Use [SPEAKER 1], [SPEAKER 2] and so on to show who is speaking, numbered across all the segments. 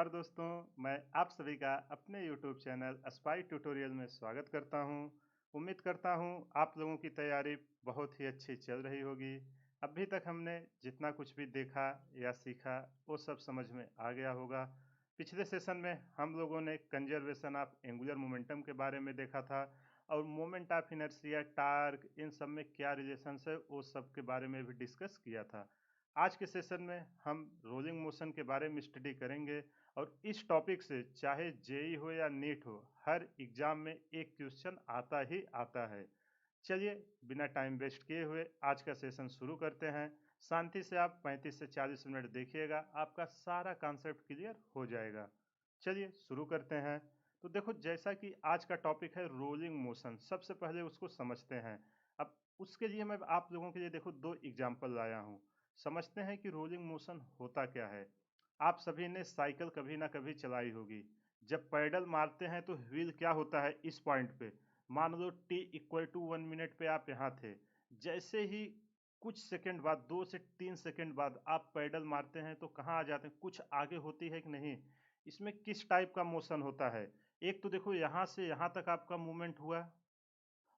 [SPEAKER 1] नमस्कार दोस्तों, मैं आप सभी का अपने YouTube चैनल स्पाई ट्यूटोरियल में स्वागत करता हूं। उम्मीद करता हूं आप लोगों की तैयारी बहुत ही अच्छी चल रही होगी। अभी तक हमने जितना कुछ भी देखा या सीखा वो सब समझ में आ गया होगा। पिछले सेशन में हम लोगों ने कंजर्वेशन ऑफ एंगुलर मोमेंटम के बारे में देखा था और मोमेंट ऑफ इनर्शिया, टार्क, इन सब में क्या रिलेशंस है वो सब के बारे में भी डिस्कस किया था। आज के सेशन में हम रोलिंग मोशन के बारे में स्टडी करेंगे और इस टॉपिक से चाहे जेई हो या नीट हो, हर एग्जाम में एक क्वेश्चन आता ही आता है। चलिए बिना टाइम वेस्ट किए हुए आज का सेशन शुरू करते हैं। शांति से आप 35 से 40 मिनट देखिएगा, आपका सारा कॉन्सेप्ट क्लियर हो जाएगा। चलिए शुरू करते हैं। तो देखो, जैसा कि आज का टॉपिक है रोलिंग मोशन, सबसे पहले उसको समझते हैं। अब उसके लिए मैं आप लोगों के लिए देखो दो एग्जाम्पल लाया हूँ। समझते हैं कि रोलिंग मोशन होता क्या है। आप सभी ने साइकिल कभी ना कभी चलाई होगी। जब पैडल मारते हैं तो व्हील क्या होता है, इस पॉइंट पे मान लो t=1 मिनट पे आप यहाँ थे। जैसे ही कुछ सेकंड बाद, 2 से 3 सेकंड बाद आप पैडल मारते हैं तो कहाँ आ जाते हैं, कुछ आगे होती है कि नहीं। इसमें किस टाइप का मोशन होता है, एक तो देखो यहाँ से यहाँ तक आपका मूवमेंट हुआ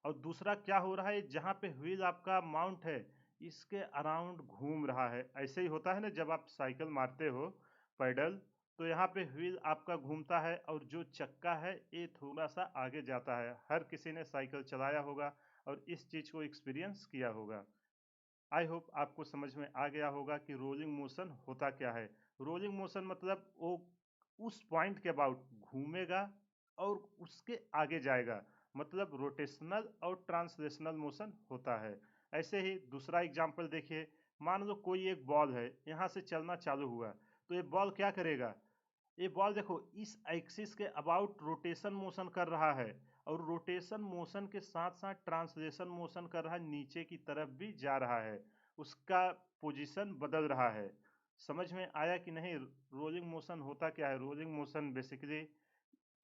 [SPEAKER 1] और दूसरा क्या हो रहा है, जहाँ पे व्हील आपका माउंट है इसके अराउंड घूम रहा है। ऐसे ही होता है ना, जब आप साइकिल मारते हो पैडल, तो यहाँ पे व्हील आपका घूमता है और जो चक्का है ये थोड़ा सा आगे जाता है। हर किसी ने साइकिल चलाया होगा और इस चीज को एक्सपीरियंस किया होगा। आई होप आपको समझ में आ गया होगा कि रोलिंग मोशन होता क्या है। रोलिंग मोशन मतलब वो उस पॉइंट के अबाउट घूमेगा और उसके आगे जाएगा, मतलब रोटेशनल और ट्रांसलेशनल मोशन होता है। ऐसे ही दूसरा एग्जांपल देखिए। मान लो कोई एक बॉल है, यहाँ से चलना चालू हुआ तो ये बॉल क्या करेगा, ये बॉल देखो इस एक्सिस के अबाउट रोटेशन मोशन कर रहा है और रोटेशन मोशन के साथ साथ ट्रांसलेशन मोशन कर रहा है, नीचे की तरफ भी जा रहा है, उसका पोजीशन बदल रहा है। समझ में आया कि नहीं। रोलिंग मोशन होता क्या है, rolling motion basically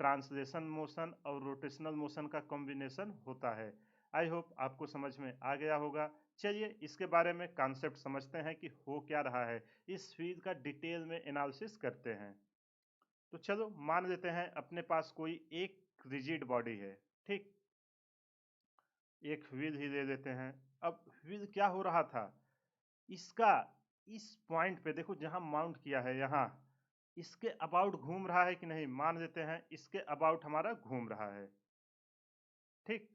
[SPEAKER 1] translation motion और रोटेशनल मोशन का कॉम्बिनेशन होता है। आई होप आपको समझ में आ गया होगा। चलिए इसके बारे में कॉन्सेप्ट समझते हैं कि हो क्या रहा है, इस फील्ड का डिटेल में एनालिसिस करते हैं। तो चलो मान लेते हैं अपने पास कोई एक रिजिड बॉडी है, ठीक। एक व्हील ही ले लेते हैं। अब व्हील क्या हो रहा था, इसका इस पॉइंट पे देखो जहां माउंट किया है, यहाँ इसके अबाउट घूम रहा है कि नहीं। मान लेते हैं इसके अबाउट हमारा घूम रहा है, ठीक।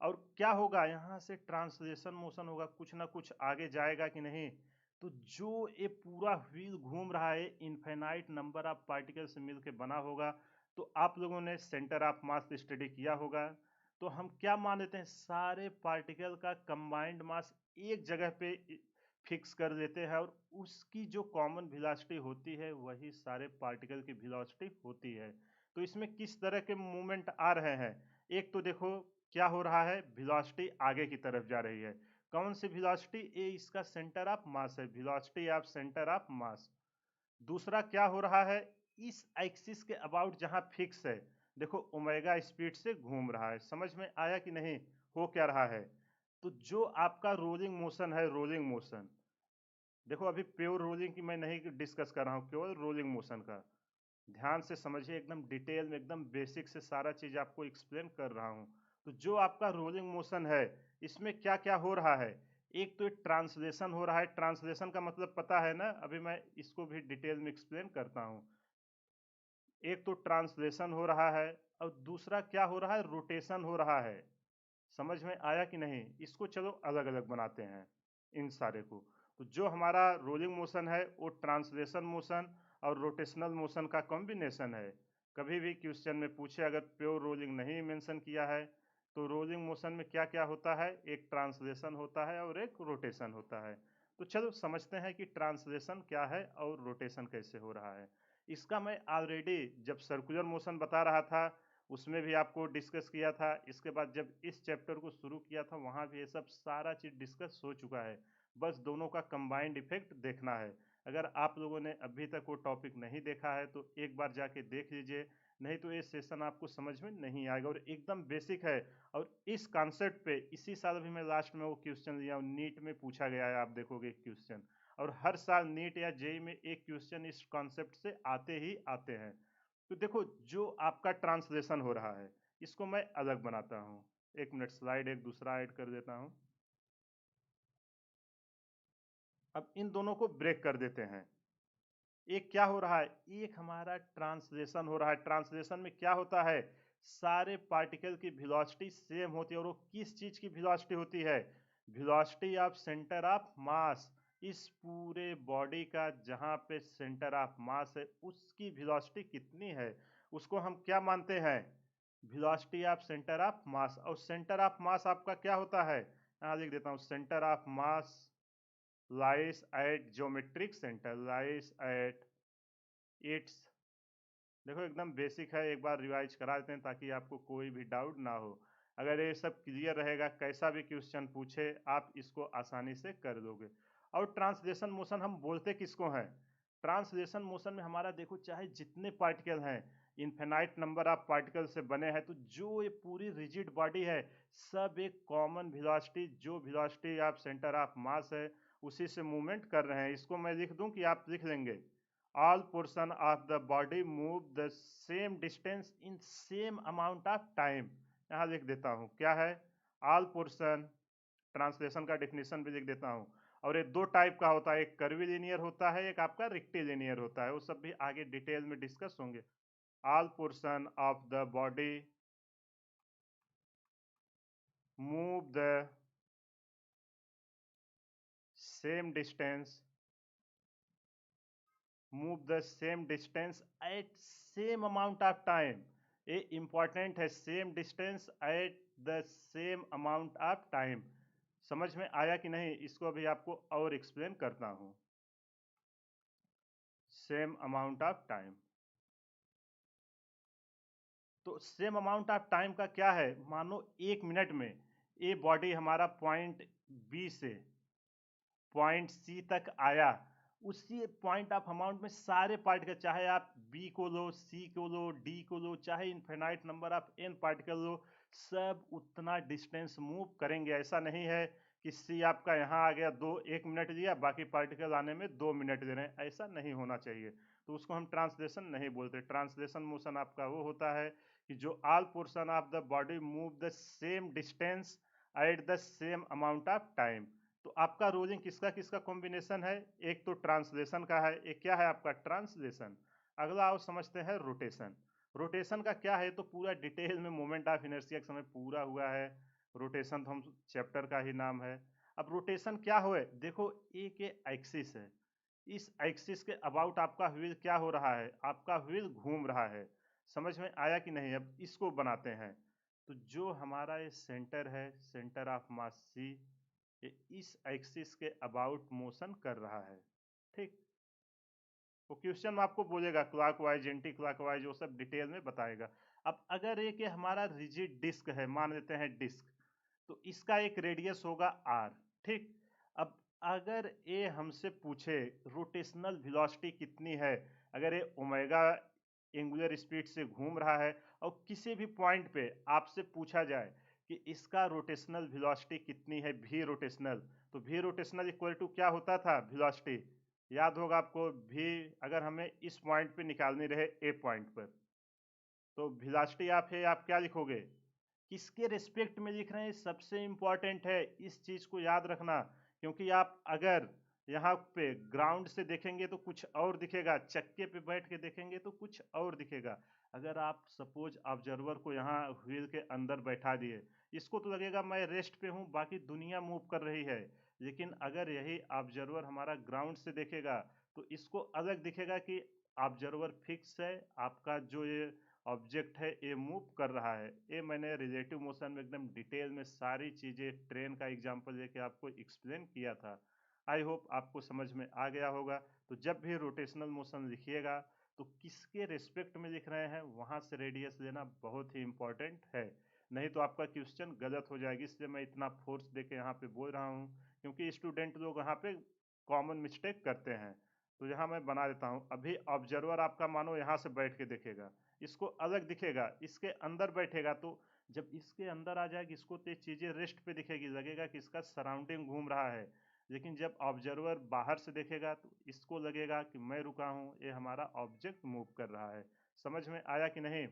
[SPEAKER 1] और क्या होगा, यहाँ से ट्रांसलेशन मोशन होगा, कुछ ना कुछ आगे जाएगा कि नहीं। तो जो ये पूरा व्हील घूम रहा है इनफाइनाइट नंबर ऑफ पार्टिकल से मिलकर बना होगा। तो आप लोगों ने सेंटर ऑफ मास स्टडी किया होगा। तो हम क्या मान लेते हैं, सारे पार्टिकल का कंबाइंड मास एक जगह पे फिक्स कर देते हैं और उसकी जो कॉमन वेलोसिटी होती है वही सारे पार्टिकल की वेलोसिटी होती है। तो इसमें किस तरह के मूवमेंट आ रहे हैं, एक तो देखो क्या हो रहा है, वेलोसिटी आगे की तरफ जा रही है। कौन सी वेलोसिटी, ये इसका सेंटर ऑफ मास है, वेलोसिटी ऑफ सेंटर ऑफ मास। दूसरा क्या हो रहा है, इस एक्सिस के अबाउट जहां फिक्स है, देखो ओमेगा स्पीड से घूम रहा है। समझ में आया कि नहीं, हो क्या रहा है। तो जो आपका रोलिंग मोशन है, रोलिंग मोशन देखो, अभी प्योर रोलिंग की मैं नहीं डिस्कस कर रहा हूँ, केवल रोलिंग मोशन का ध्यान से समझिए, एकदम डिटेल में, एकदम बेसिक से सारा चीज आपको एक्सप्लेन कर रहा हूँ। तो जो आपका रोलिंग मोशन है, इसमें क्या क्या हो रहा है, एक तो ट्रांसलेशन हो रहा है। ट्रांसलेशन का मतलब पता है ना, अभी मैं इसको भी डिटेल में एक्सप्लेन करता हूँ। एक तो ट्रांसलेशन हो रहा है और दूसरा क्या हो रहा है, रोटेशन हो रहा है। समझ में आया कि नहीं, इसको चलो अलग अलग बनाते हैं इन सारे को। तो जो हमारा रोलिंग मोशन है वो ट्रांसलेशन मोशन और रोटेशनल मोशन का कॉम्बिनेशन है। कभी भी क्वेश्चन में पूछे अगर प्योर रोलिंग नहीं मेंशन किया है तो रोलिंग मोशन में क्या क्या होता है, एक ट्रांसलेशन होता है और एक रोटेशन होता है। तो चलो समझते हैं कि ट्रांसलेशन क्या है और रोटेशन कैसे हो रहा है। इसका मैं ऑलरेडी जब सर्कुलर मोशन बता रहा था उसमें भी आपको डिस्कस किया था। इसके बाद जब इस चैप्टर को शुरू किया था वहाँ भी ये सब सारा चीज़ डिस्कस हो चुका है। बस दोनों का कंबाइंड इफेक्ट देखना है। अगर आप लोगों ने अभी तक वो टॉपिक नहीं देखा है तो एक बार जाके देख लीजिए। नहीं तो ये सेशन आपको समझ में नहीं आएगा और एकदम बेसिक है। और इस कॉन्सेप्ट पे इसी साल भी मैं लास्ट में वो क्वेश्चन लिया, नीट में पूछा गया है, आप देखोगे क्वेश्चन। और हर साल नीट या जेई में एक क्वेश्चन इस कॉन्सेप्ट से आते ही आते हैं। तो देखो, जो आपका ट्रांसलेशन हो रहा है इसको मैं अलग बनाता हूँ। एक मिनट, स्लाइड एक दूसरा ऐड कर देता हूँ। अब इन दोनों को ब्रेक कर देते हैं। एक क्या हो रहा है, एक हमारा ट्रांसलेशन हो रहा है। ट्रांसलेशन में क्या होता है, सारे पार्टिकल की वेलोसिटी सेम होती है। और वो किस चीज की वेलोसिटी होती है, वेलोसिटी ऑफ सेंटर ऑफ मास। इस पूरे बॉडी का जहां पे सेंटर ऑफ मास है उसकी वेलोसिटी कितनी है, उसको हम क्या मानते हैं, वेलोसिटी ऑफ सेंटर ऑफ मास। और सेंटर ऑफ मास आपका क्या होता है, यहां लिख देता हूं, centre of mass lies at geometric center, lies at its, देखो एकदम बेसिक है, एक बार रिवाइज करा देते हैं ताकि आपको कोई भी डाउट ना हो। अगर ये सब क्लियर रहेगा, कैसा भी क्वेश्चन पूछे आप इसको आसानी से कर दोगे। और ट्रांसलेशन मोशन हम बोलते किसको हैं, ट्रांसलेशन मोशन में हमारा देखो चाहे जितने पार्टिकल हैं, इनफिनाइट नंबर ऑफ पार्टिकल से बने हैं, तो जो ये पूरी रिजिड बॉडी है सब एक कॉमन वेलोसिटी, जो वेलोसिटी ऑफ सेंटर ऑफ मास है उसी से मूवमेंट कर रहे हैं। इसको मैं लिख दूं कि आप लिख लेंगे, all portion of the body move the same distance in same amount of time। यहाँ लिख देता हूँ क्या है, all portion, ट्रांसलेशन का डेफिनेशन भी लिख देता हूँ। और ये दो टाइप का होता है, एक कर्वीलिनियर होता है, एक आपका रेक्टिलिनियर होता है, वो सब भी आगे डिटेल में डिस्कस होंगे। all portion of the body move the same distance, move the same distance at same amount of time। ये इंपॉर्टेंट है, same distance at the same amount of time. समझ में आया कि नहीं, इसको अभी आपको और एक्सप्लेन करता हूं। सेम अमाउंट ऑफ टाइम, तो सेम अमाउंट ऑफ टाइम का क्या है, मानो 1 मिनट में ये बॉडी हमारा पॉइंट बी से पॉइंट सी तक आया, उसी पॉइंट ऑफ अमाउंट में सारे पार्टिकल, चाहे आप बी को लो, सी को लो, डी को लो, चाहे infinite number of n particle लो, सब उतना डिस्टेंस मूव करेंगे। ऐसा नहीं है कि सी आपका यहाँ आ गया 1 मिनट लिया, बाकी पार्टिकल आने में 2 मिनट ले रहे हैं, ऐसा नहीं होना चाहिए। तो उसको हम ट्रांसलेशन नहीं बोलते। ट्रांसलेशन मोशन आपका वो होता है कि जो all portion of the body move the same distance at the same amount of time. तो आपका रोलिंग किसका किसका कॉम्बिनेशन है, एक तो ट्रांसलेशन का है, एक क्या है आपका ट्रांसलेशन। अगला आओ समझते हैं रोटेशन। रोटेशन का क्या है, तो पूरा डिटेल में मोमेंट ऑफ इनर्शिया के समय पूरा हुआ है, रोटेशन तो हम चैप्टर का ही नाम है। अब रोटेशन क्या हो, देखो एक एक्सिस है, इस एक्सिस के अबाउट आपका व्हील क्या हो रहा है, आपका व्हील घूम रहा है। समझ में आया कि नहीं, अब इसको बनाते हैं। तो जो हमारा ये सेंटर है, सेंटर ऑफ मास सी, ये इस एक्सिस के अबाउट मोशन कर रहा है, ठीक। वो क्वेश्चन में आपको बोलेगा क्लॉकवाइज, एंटी क्लॉकवाइज, वो सब डिटेल में बताएगा। अब अगर एक हमारा रिजिड डिस्क है, मान लेते हैं डिस्क, तो इसका एक रेडियस होगा आर, ठीक। अब अगर ये हमसे पूछे रोटेशनल वेलोसिटी कितनी है, अगर ये ओमेगा एंगुलर स्पीड से घूम रहा है और किसी भी पॉइंट पे आपसे पूछा जाए कि इसका रोटेशनल वेलोसिटी कितनी है, भी रोटेशनल, तो भी रोटेशनल इक्वल टू क्या होता था, वेलोसिटी, याद होगा आपको, भी अगर हमें इस पॉइंट पे निकालनी रहे ए पॉइंट पर, तो वेलोसिटी आप है, आप क्या लिखोगे, किसके रिस्पेक्ट में लिख रहे हैं, सबसे इंपॉर्टेंट है, इस चीज को याद रखना। क्योंकि आप अगर यहाँ पे ग्राउंड से देखेंगे तो कुछ और दिखेगा, चक्के पे बैठ के देखेंगे तो कुछ और दिखेगा। अगर आप सपोज ऑब्जर्वर को यहाँ व्हील के अंदर बैठा दिए, इसको तो लगेगा मैं रेस्ट पे हूँ, बाकी दुनिया मूव कर रही है। लेकिन अगर यही ऑब्जर्वर हमारा ग्राउंड से देखेगा तो इसको अलग दिखेगा कि ऑब्जर्वर फिक्स है, आपका जो ये ऑब्जेक्ट है ये मूव कर रहा है। ये मैंने रिलेटिव मोशन में एकदम डिटेल में सारी चीज़ें ट्रेन का एग्जांपल लेके आपको एक्सप्लेन किया था। आई होप आपको समझ में आ गया होगा। तो जब भी रोटेशनल मोशन लिखिएगा तो किसके रिस्पेक्ट में लिख रहे हैं वहाँ से रेडियस लेना बहुत ही इंपॉर्टेंट है, नहीं तो आपका क्वेश्चन गलत हो जाएगी। इसलिए मैं इतना फोर्स देके यहाँ पे बोल रहा हूँ, क्योंकि स्टूडेंट लोग यहाँ पे कॉमन मिस्टेक करते हैं। तो यहाँ मैं बना देता हूँ, अभी ऑब्जर्वर आपका मानो यहाँ से बैठ के देखेगा, इसको अलग दिखेगा, इसके अंदर बैठेगा तो जब इसके अंदर आ जाएगी इसको तो ये चीज़ें रेस्ट पे दिखेगी, लगेगा कि इसका सराउंडिंग घूम रहा है। लेकिन जब ऑब्जर्वर बाहर से देखेगा तो इसको लगेगा कि मैं रुका हूँ, ये हमारा ऑब्जेक्ट मूव कर रहा है। समझ में आया कि नहीं?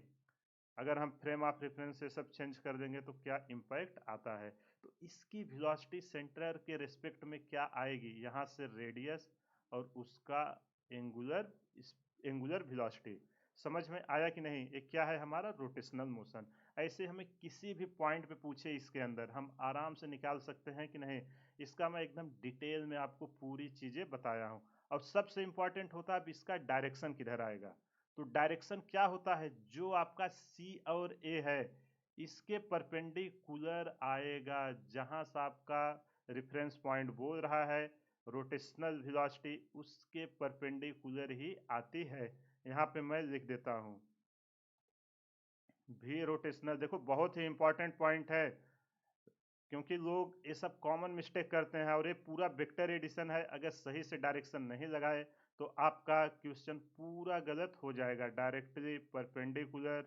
[SPEAKER 1] अगर हम फ्रेम ऑफ रेफरेंस से सब चेंज कर देंगे तो क्या इम्पैक्ट आता है। तो इसकी वेलोसिटी सेंटर के रिस्पेक्ट में क्या आएगी, यहाँ से रेडियस और उसका एंगुलर एंगुलर वेलोसिटी। समझ में आया कि नहीं? ये क्या है? हमारा रोटेशनल मोशन। ऐसे हमें किसी भी पॉइंट पे पूछे इसके अंदर हम आराम से निकाल सकते हैं कि नहीं। इसका मैं एकदम डिटेल में आपको पूरी चीज़ें बताया हूँ। और सबसे इम्पॉर्टेंट होता है अब इसका डायरेक्शन किधर आएगा। तो डायरेक्शन क्या होता है, जो आपका सी और ए है इसके परपेंडिकुलर आएगा, जहां से आपका रेफरेंस पॉइंट बोल रहा है रोटेशनल वेलोसिटी उसके परपेंडिकुलर ही आती है। यहाँ पे मैं लिख देता हूँ भी रोटेशनल। देखो बहुत ही इंपॉर्टेंट पॉइंट है, क्योंकि लोग ये सब कॉमन मिस्टेक करते हैं और ये पूरा वेक्टर एडिशन है। अगर सही से डायरेक्शन नहीं लगाए तो आपका क्वेश्चन पूरा गलत हो जाएगा। डायरेक्टली परपेंडिकुलर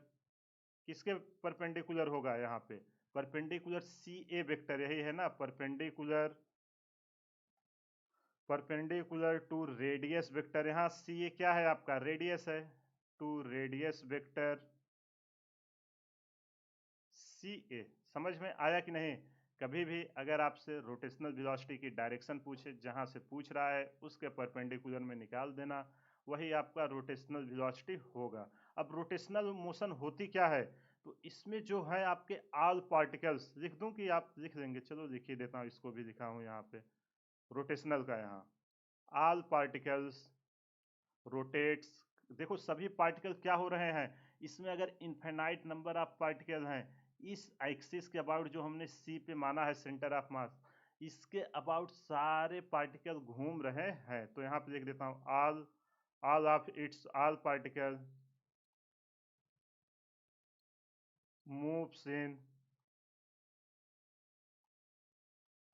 [SPEAKER 1] किसके परपेंडिकुलर होगा? यहाँ पे परपेंडिकुलर सी ए वेक्टर, यही है ना, perpendicular perpendicular to radius vector. यहाँ सी ए क्या है? आपका रेडियस है, to radius vector C A. समझ में आया कि नहीं? कभी भी अगर आपसे रोटेशनल वेलोसिटी की डायरेक्शन पूछे, जहां से पूछ रहा है उसके परपेंडिकुलर में निकाल देना, वही आपका रोटेशनल वेलोसिटी होगा। अब रोटेशनल मोशन होती क्या है? तो इसमें जो है आपके ऑल पार्टिकल्स, लिख दूं कि आप लिख लेंगे? चलो लिख ही देता हूँ, इसको भी लिखा हूँ यहाँ पे रोटेशनल का। यहाँ ऑल पार्टिकल्स रोटेट्स। देखो सभी पार्टिकल क्या हो रहे हैं इसमें, अगर इनफाइनाइट नंबर ऑफ पार्टिकल हैं इस एक्सिस के अबाउट जो हमने सी पे माना है सेंटर ऑफ मास, इसके अबाउट सारे पार्टिकल घूम रहे हैं। तो यहाँ पे लिख देता हूँ all of its all particle moves in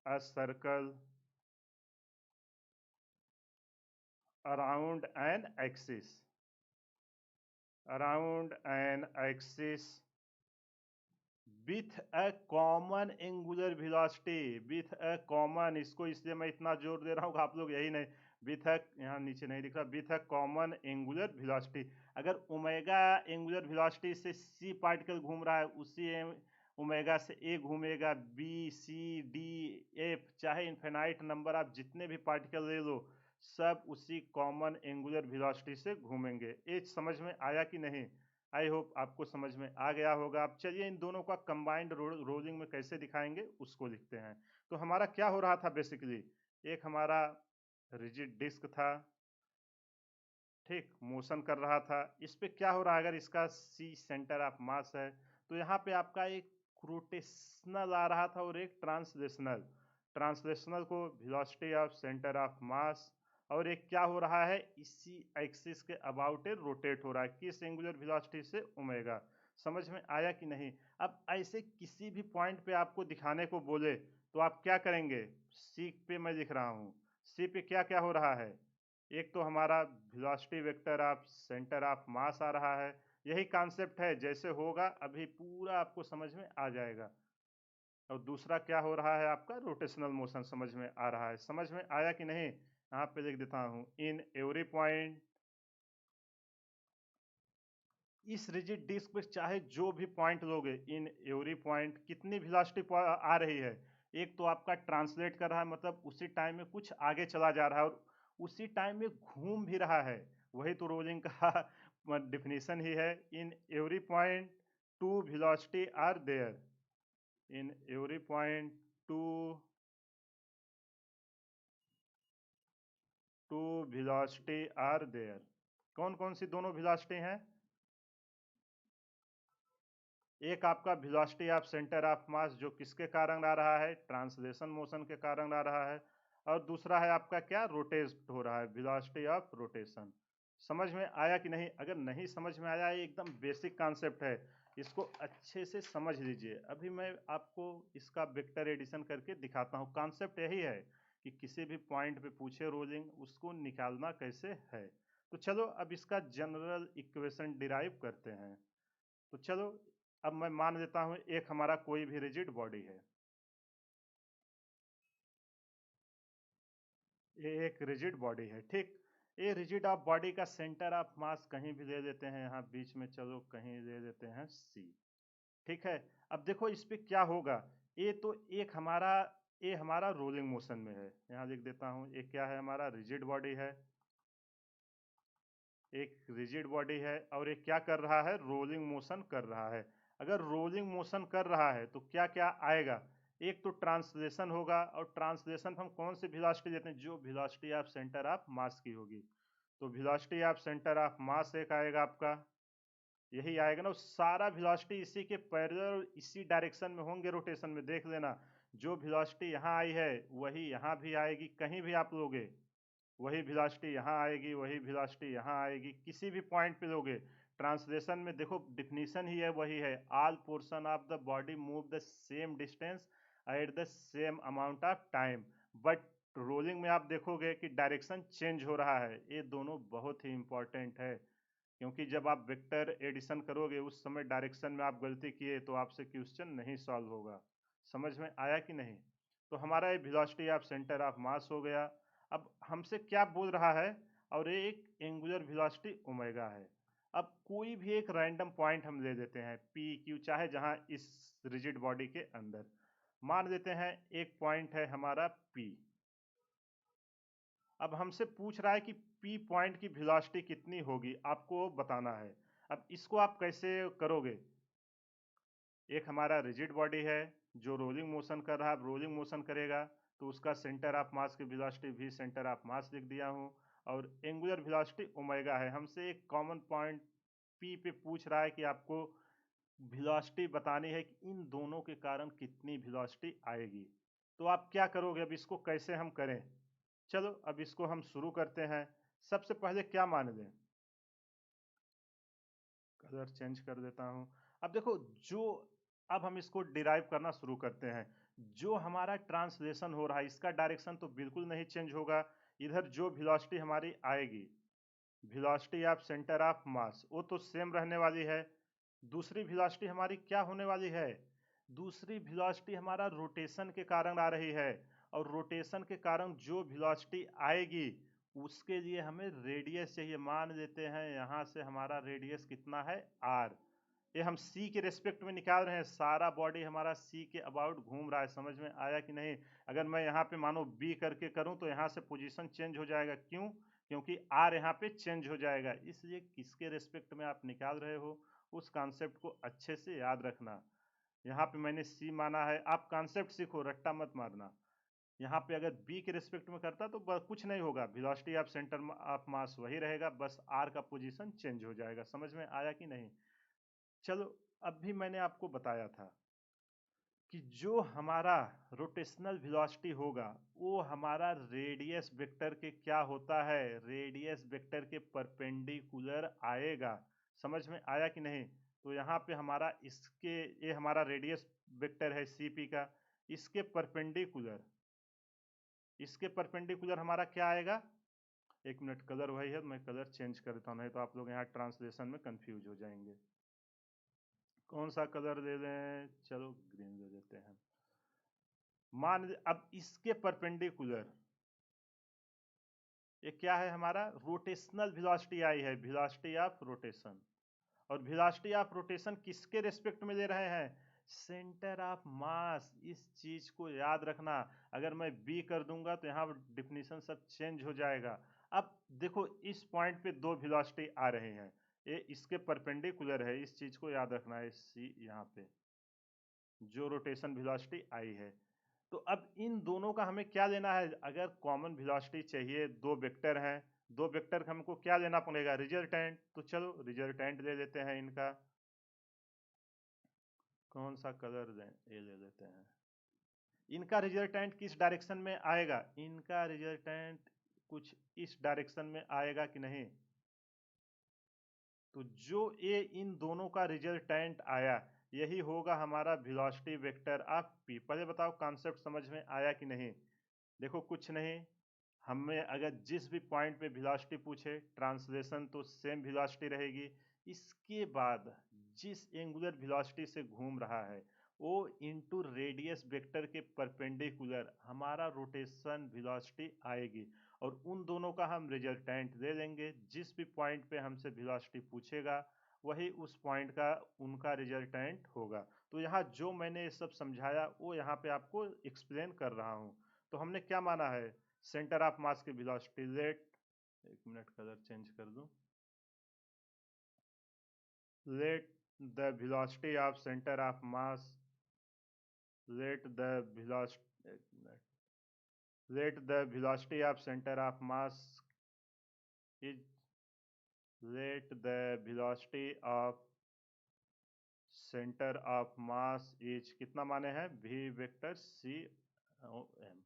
[SPEAKER 1] a circle around an axis around an axis with a common angular velocity. With a common, इसको इसलिए मैं इतना जोर दे रहा हूँ आप लोग यही नहीं, विथ अ, यहाँ नीचे नहीं दिख रहा, with a common angular velocity. अगर ओमेगा एंगुलर वेलोसिटी से सी पार्टिकल घूम रहा है, उसी ओमेगा से ए घूमेगा, बी सी डी एफ, चाहे इनफिनाइट नंबर आप जितने भी पार्टिकल ले लो, सब उसी कॉमन एंगुलर वेलोसिटी से घूमेंगे। ये समझ में आया कि नहीं? आई होप आपको समझ में आ गया होगा। अब चलिए इन दोनों का कंबाइंड रोलिंग में कैसे दिखाएंगे उसको लिखते हैं। तो हमारा क्या हो रहा था बेसिकली, एक हमारा रिजिड डिस्क था, ठीक, मोशन कर रहा था। इस पे क्या हो रहा है, अगर इसका सी सेंटर ऑफ मास है तो यहाँ पे आपका एक रोटेशनल आ रहा था और एक ट्रांसलेशनल। ट्रांसलेशनल को वेलोसिटी ऑफ सेंटर ऑफ मास, और एक क्या हो रहा है इसी एक्सिस के अबाउट रोटेट हो रहा है, किस एंगुलर वेलोसिटी से? ओमेगा। समझ में आया कि नहीं? अब ऐसे किसी भी पॉइंट पे आपको दिखाने को बोले तो आप क्या करेंगे? सी पे मैं लिख रहा हूँ, सी पे क्या क्या हो रहा है, एक तो हमारा velocity vector of centre of mass आ रहा है। यही कॉन्सेप्ट है, जैसे होगा अभी पूरा आपको समझ में आ जाएगा। और दूसरा क्या हो रहा है आपका रोटेशनल मोशन समझ में आ रहा है। समझ में आया कि नहीं? यहाँ पे लिख देता हूँ इन एवरी पॉइंट, इस रिजिड डिस्क पे चाहे जो भी पॉइंट लोगे, इन एवरी पॉइंट कितनी वेलोसिटी आ रही है, एक तो आपका ट्रांसलेट कर रहा है, मतलब उसी टाइम में कुछ आगे चला जा रहा है और उसी टाइम में घूम भी रहा है। वही तो रोलिंग का डिफिनीशन ही है। In every point two velocity are there, in every point two two velocity are there. कौन कौन सी दोनों वेलोसिटी हैं? एक आपका velocity of centre of mass, जो किसके कारण आ रहा है? ट्रांसलेशन मोशन के कारण आ रहा है। और दूसरा है आपका क्या? रोटेट हो रहा है, वेलोसिटी ऑफ रोटेशन। समझ में आया कि नहीं? अगर नहीं समझ में आया, ये एकदम बेसिक कॉन्सेप्ट है, इसको अच्छे से समझ लीजिए। अभी मैं आपको इसका वेक्टर एडिशन करके दिखाता हूँ। कॉन्सेप्ट यही है कि किसी भी पॉइंट पे पूछे रोलिंग, उसको निकालना कैसे है। तो चलो अब इसका जनरल इक्वेशन डिराइव करते हैं। तो चलो अब मैं मान लेता हूं एक हमारा कोई भी रिजिड बॉडी है, ये एक रिजिड बॉडी है, ठीक। ये रिजिड ऑफ बॉडी का सेंटर ऑफ मास कहीं भी ले लेते हैं, यहाँ बीच में चलो कहीं ले लेते हैं सी, ठीक है। अब देखो इस पे क्या होगा, ये तो एक हमारा, ये हमारा रोलिंग मोशन में है, यहाँ लिख देता हूँ, ये क्या है हमारा रिजिड बॉडी है, एक रिजिड बॉडी है और ये क्या कर रहा है, रोलिंग मोशन कर रहा है। अगर रोलिंग मोशन कर रहा है तो क्या क्या आएगा, एक तो ट्रांसलेशन होगा, और ट्रांसलेशन हम कौन सी वेलोसिटी लेते हैं, जो velocity of centre of mass की होगी। तो वेलोसिटी ऑफ सेंटर ऑफ मास एक आएगा आपका, यही आएगा ना, सारा वेलोसिटी इसी के पैरेलल इसी डायरेक्शन में होंगे रोटेशन में, देख लेना जो वेलोसिटी यहाँ आई है वही यहाँ भी आएगी, कहीं भी आप लोगे वही वेलोसिटी यहाँ आएगी, वही वेलोसिटी यहाँ आएगी, किसी भी पॉइंट पे लोगे। ट्रांसलेशन में देखो डिफिनीशन ही है वही है, all portion of the body move the same distance at the same amount of time, but rolling में आप देखोगे कि डायरेक्शन चेंज हो रहा है। ये दोनों बहुत ही इंपॉर्टेंट है, क्योंकि जब आप वेक्टर एडिशन करोगे उस समय डायरेक्शन में आप गलती किए तो आपसे क्वेश्चन नहीं सॉल्व होगा। समझ में आया कि नहीं। तो हमारा ये वेलोसिटी ऑफ सेंटर ऑफ मास हो गया। अब हमसे क्या बोल रहा है, और ये एक एंगुलर वेलोसिटी ओमेगा है। अब कोई भी एक रैंडम पॉइंट हम ले लेते हैं पी क्यू, चाहे जहां इस रिजिड बॉडी के अंदर मान लेते हैं एक पॉइंट है हमारा पी। अब हमसे पूछ रहा है कि पी पॉइंट की वेलोसिटी कितनी होगी, आपको बताना है। अब इसको आप कैसे करोगे, एक हमारा रिजिड बॉडी है जो रोलिंग मोशन कर रहा है, रोलिंग मोशन करेगा तो उसका सेंटर ऑफ मास की वेलोसिटी भी सेंटर ऑफ मास लिख दिया हूँ, और एंगुलर वेलोसिटी ओमेगा है। हमसे एक कॉमन पॉइंट पी पे पूछ रहा है कि आपको वेलोसिटी बतानी है कि इन दोनों के कारण कितनी वेलोसिटी आएगी। तो आप क्या करोगे, अब इसको कैसे हम करें। चलो अब इसको हम शुरू करते हैं। सबसे पहले क्या मान लें, कलर चेंज कर देता हूं। अब देखो जो, अब हम इसको डिराइव करना शुरू करते हैं। जो हमारा ट्रांसलेशन हो रहा है इसका डायरेक्शन तो बिल्कुल नहीं चेंज होगा। इधर जो वेलोसिटी हमारी आएगी, वेलोसिटी ऑफ सेंटर ऑफ मास, वो तो सेम रहने वाली है। दूसरी वेलोसिटी हमारी क्या होने वाली है, दूसरी वेलोसिटी हमारा रोटेशन के कारण आ रही है, और रोटेशन के कारण जो वेलोसिटी आएगी उसके लिए हमें रेडियस चाहिए। मान लेते हैं यहाँ से हमारा रेडियस कितना है आर, ये हम सी के रेस्पेक्ट में निकाल रहे हैं, सारा बॉडी हमारा सी के अबाउट घूम रहा है। समझ में आया कि नहीं। अगर मैं यहाँ पे मानो बी करके करूँ तो यहाँ से पोजीशन चेंज हो जाएगा, क्यों, क्योंकि आर यहाँ पे चेंज हो जाएगा। इसलिए किसके रेस्पेक्ट में आप निकाल रहे हो उस कॉन्सेप्ट को अच्छे से याद रखना। यहाँ पे मैंने सी माना है, आप कॉन्सेप्ट सीखो, रट्टा मत मारना। यहाँ पे अगर बी के रिस्पेक्ट में करता तो कुछ नहीं होगा, वेलोसिटी ऑफ सेंटर ऑफ मास वही रहेगा, बस आर का पोजीशन चेंज हो जाएगा। समझ में आया कि नहीं। चलो अब भी मैंने आपको बताया था कि जो हमारा रोटेशनल वेलोसिटी होगा वो हमारा रेडियस वेक्टर के क्या होता है, रेडियस वेक्टर के परपेंडिकुलर आएगा। समझ में आया कि नहीं। तो यहाँ पे हमारा इसके, ये हमारा रेडियस वेक्टर है सीपी का, इसके परपेंडिकुलर, इसके परपेंडिकुलर हमारा क्या आएगा। एक मिनट, कलर वही है, मैं कलर चेंज कर देता हूँ, नहीं तो आप लोग यहाँ ट्रांसलेशन में कंफ्यूज हो जाएंगे। कौन सा कलर दे दें, चलो ग्रीन दे देते हैं। मान अब इसके परपेंडिकुलर ये क्या है हमारा, रोटेशनल वेलोसिटी आई है, वेलोसिटी ऑफ रोटेशन। और वेलोसिटी ऑफ रोटेशन किसके रेस्पेक्ट में ले रहे हैं, सेंटर ऑफ मास। इस चीज को याद रखना। अगर मैं बी कर दूंगा तो यहाँ डिफिनीशन सब चेंज हो जाएगा। अब देखो इस पॉइंट पे दो वेलोसिटी आ रहे हैं, ये इसके परपेंडिकुलर है, इस चीज को याद रखना है। सी यहाँ पे जो रोटेशन वेलोसिटी आई है, तो अब इन दोनों का हमें क्या लेना है। अगर कॉमन वेलोसिटी चाहिए, दो वेक्टर हैं, दो वेक्टर का हमको क्या लेना पड़ेगा, रिजल्टेंट। तो चलो रिजल्टेंट ले लेते हैं इनका। कौन सा कलर दें, ये ले लेते हैं। इनका रिजल्टेंट किस डायरेक्शन में आएगा, इनका रिजल्टेंट कुछ इस डायरेक्शन में आएगा कि नहीं। तो जो ये इन दोनों का रिजल्टेंट आया यही होगा हमारा वेलोसिटी वेक्टर ऑफ पी। पहले बताओ कॉन्सेप्ट समझ में आया कि नहीं। देखो कुछ नहीं, हमें अगर जिस भी पॉइंट पे वेलोसिटी पूछे, ट्रांसलेशन तो सेम वेलोसिटी रहेगी। इसके बाद जिस एंगुलर वेलोसिटी से घूम रहा है वो इनटू रेडियस वेक्टर के परपेंडिकुलर हमारा रोटेशन वेलोसिटी आएगी, और उन दोनों का हम रिजल्टेंट दे देंगे। जिस भी पॉइंट पे हमसे वेलोसिटी पूछेगा वही उस पॉइंट का उनका रिजल्टेंट होगा। तो यहाँ जो मैंने ये सब समझाया वो यहाँ पे आपको एक्सप्लेन कर रहा हूँ। तो हमने क्या माना है, सेंटर ऑफ मास की वेलोसिटी लेट, एक मिनट कलर चेंज कर दूं, let the velocity of centre of mass, let the velocity, एक minute, let the velocity of centre of mass is, let the velocity of centre of mass is कितना माने हैं, v vector c m।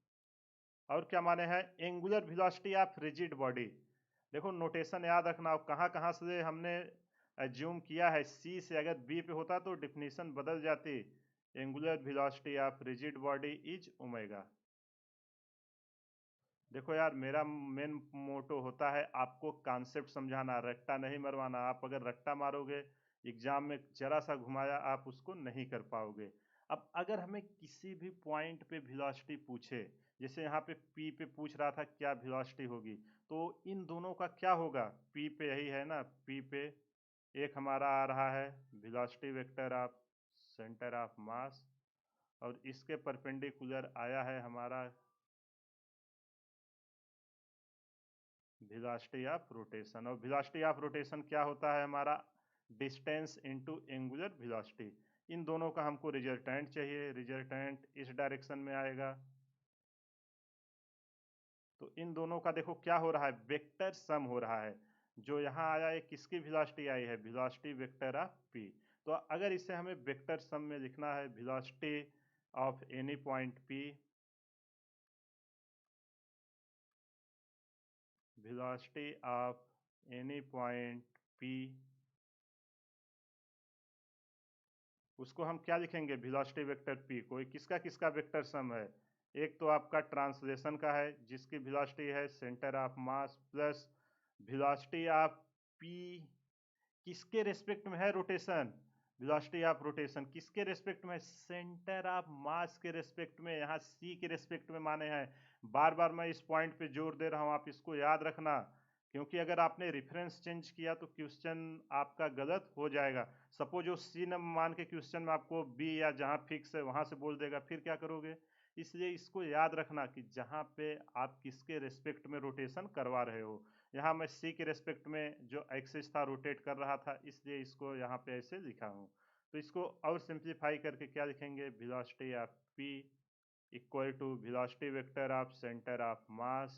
[SPEAKER 1] और क्या माने हैं, angular velocity of rigid body. देखो notation याद रखना, कहाँ कहाँ से हमने एज्यूम किया है, सी से अगर बी पे होता तो डिफिनीशन बदल जाती। Angular velocity of rigid body is omega. देखो यार मेरा मेन मोटो होता है आपको कॉन्सेप्ट समझाना, रट्टा नहीं मरवाना। आप अगर रट्टा मारोगे एग्जाम में जरा सा घुमाया आप उसको नहीं कर पाओगे। अब अगर हमें किसी भी पॉइंट पे वेलोसिटी पूछे, जैसे यहाँ पे P पे पूछ रहा था क्या वेलोसिटी होगी, तो इन दोनों का क्या होगा, P पे यही है ना, P पे एक हमारा आ रहा है velocity vector of centre of मास, और इसके परपेंडिकुलर आया है हमारा वेलोसिटी ऑफ रोटेशन। और वेलोसिटी ऑफ रोटेशन क्या होता है हमारा, डिस्टेंस इनटू एंगुलर वेलोसिटी। इन दोनों का हमको रिजल्टेंट चाहिए, रिजल्टेंट इस डायरेक्शन में आएगा। तो इन दोनों का देखो क्या हो रहा है, वेक्टर सम हो रहा है। जो यहाँ आया है किसकी वेलोसिटी आई है, वेलोसिटी वेक्टर ऑफ p। तो अगर इसे हमें वेक्टर सम में लिखना है, velocity of any point p, velocity of any point p, उसको हम क्या लिखेंगे, वेलोसिटी वेक्टर p। कोई किसका किसका वेक्टर सम है, एक तो आपका ट्रांसलेशन का है जिसकी वेलोसिटी है centre of mass, plus velocity of p किसके रेस्पेक्ट में है, रोटेशन, वेलोसिटी ऑफ रोटेशन किसके रेस्पेक्ट में, सेंटर ऑफ मास के रेस्पेक्ट में, यहाँ c के रेस्पेक्ट में माने हैं। बार बार मैं इस पॉइंट पे जोर दे रहा हूँ, आप इसको याद रखना, क्योंकि अगर आपने रेफरेंस चेंज किया तो क्वेश्चन आपका गलत हो जाएगा। सपोज वो सी न मान के क्वेश्चन में आपको बी या जहाँ फिक्स है वहां से बोल देगा, फिर क्या करोगे। इसलिए इसको याद रखना कि जहाँ पे आप किसके रेस्पेक्ट में रोटेशन करवा रहे हो। यहाँ मैं सी के रेस्पेक्ट में जो एक्सिस था रोटेट कर रहा था, इसलिए इसको यहाँ पे ऐसे लिखा हूँ। तो इसको और सिंप्लीफाई करके क्या लिखेंगे, velocity of P equal to velocity vector of centre of mass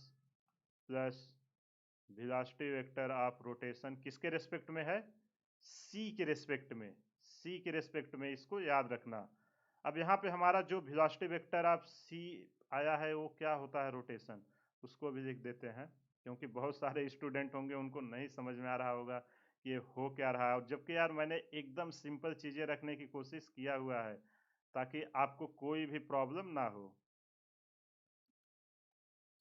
[SPEAKER 1] plus velocity vector of rotation किसके रेस्पेक्ट में है, सी के रेस्पेक्ट में, सी के रेस्पेक्ट में, इसको याद रखना। अब यहाँ पे हमारा जो वेलोसिटी वेक्टर ऑफ सी आया है वो क्या होता है, रोटेशन, उसको भी लिख देते हैं, क्योंकि बहुत सारे स्टूडेंट होंगे उनको नहीं समझ में आ रहा होगा कि ये हो क्या रहा है। और जबकि यार मैंने एकदम सिंपल चीज़ें रखने की कोशिश किया हुआ है ताकि आपको कोई भी प्रॉब्लम ना हो।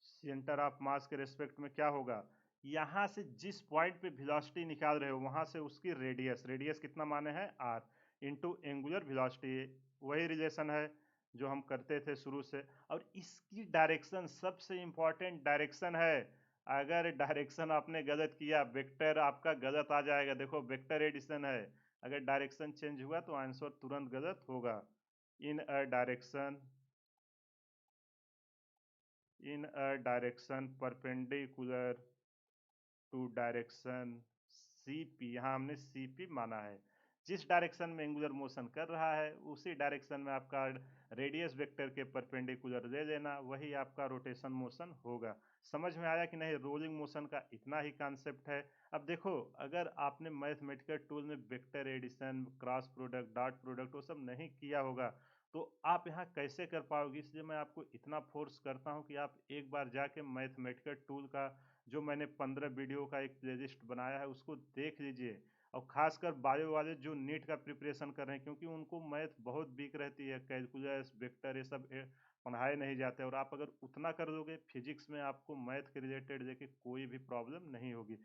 [SPEAKER 1] सेंटर ऑफ मास के रेस्पेक्ट में क्या होगा, यहाँ से जिस पॉइंट पे वेलोसिटी निकाल रहे हो वहां से उसकी रेडियस, रेडियस कितना माने हैं r, इंटू एंगुलर वेलोसिटी। वही रिलेशन है जो हम करते थे शुरू से। और इसकी डायरेक्शन सबसे इंपॉर्टेंट डायरेक्शन है। अगर डायरेक्शन आपने गलत किया वेक्टर आपका गलत आ जाएगा। देखो वेक्टर एडिशन है, अगर डायरेक्शन चेंज हुआ तो आंसर तुरंत गलत होगा। In a direction, in a direction perpendicular to direction CP, यहाँ हमने CP माना है। जिस डायरेक्शन में एंगुलर मोशन कर रहा है उसी डायरेक्शन में आपका रेडियस वेक्टर के परपेंडिकुलर ले लेना, वही आपका रोटेशन मोशन होगा। समझ में आया कि नहीं, रोलिंग मोशन का इतना ही कॉन्सेप्ट है। अब देखो अगर आपने मैथमेटिकल टूल में vector addition, cross product, dot product वो सब नहीं किया होगा तो आप यहाँ कैसे कर पाओगे। इसलिए मैं आपको इतना फोर्स करता हूँ कि आप एक बार जाके मैथमेटिकल टूल का जो मैंने 15 वीडियो का एक प्लेलिस्ट बनाया है उसको देख लीजिए। और खासकर बायो वाले जो नीट का प्रिपरेशन कर रहे हैं, क्योंकि उनको मैथ बहुत वीक रहती है, कैलकुलस वेक्टर ये सब पढ़ाए नहीं जाते, और आप अगर उतना कर दोगे फिजिक्स में आपको मैथ के रिलेटेड देखिए कोई भी प्रॉब्लम नहीं होगी।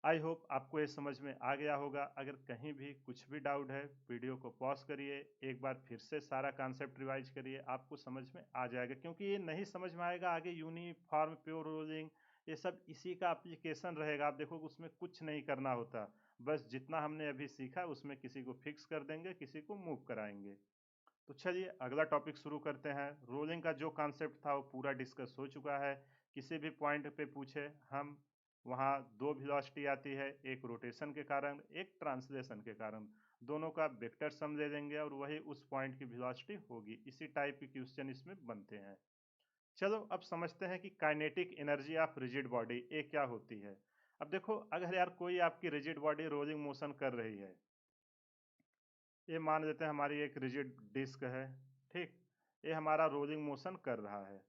[SPEAKER 1] आई होप आपको ये समझ में आ गया होगा। अगर कहीं भी कुछ भी डाउट है, वीडियो को पॉज करिए, एक बार फिर से सारा कॉन्सेप्ट रिवाइज करिए, आपको समझ में आ जाएगा। क्योंकि ये नहीं समझ में आएगा आगे यूनिफॉर्म प्योर रोलिंग ये सब इसी का एप्लीकेशन रहेगा। आप देखोगे उसमें कुछ नहीं करना होता, बस जितना हमने अभी सीखा उसमें किसी को फिक्स कर देंगे, किसी को मूव कराएंगे। तो चलिए अगला टॉपिक शुरू करते हैं। रोलिंग का जो कॉन्सेप्ट था वो पूरा डिस्कस हो चुका है। किसी भी पॉइंट पे पूछे हम, वहाँ दो वेलोसिटी आती है, एक रोटेशन के कारण, एक ट्रांसलेशन के कारण। दोनों का वेक्टर सम ले लेंगे और वही उस पॉइंट की वेलोसिटी होगी। इसी टाइप के क्वेश्चन इसमें बनते हैं। चलो अब समझते हैं कि kinetic energy of rigid body ये क्या होती है। अब देखो, अगर यार कोई आपकी रिजिड बॉडी रोलिंग मोशन कर रही है, ये मान लेते हैं हमारी एक रिजिड डिस्क है, ठीक, ये हमारा रोलिंग मोशन कर रहा है।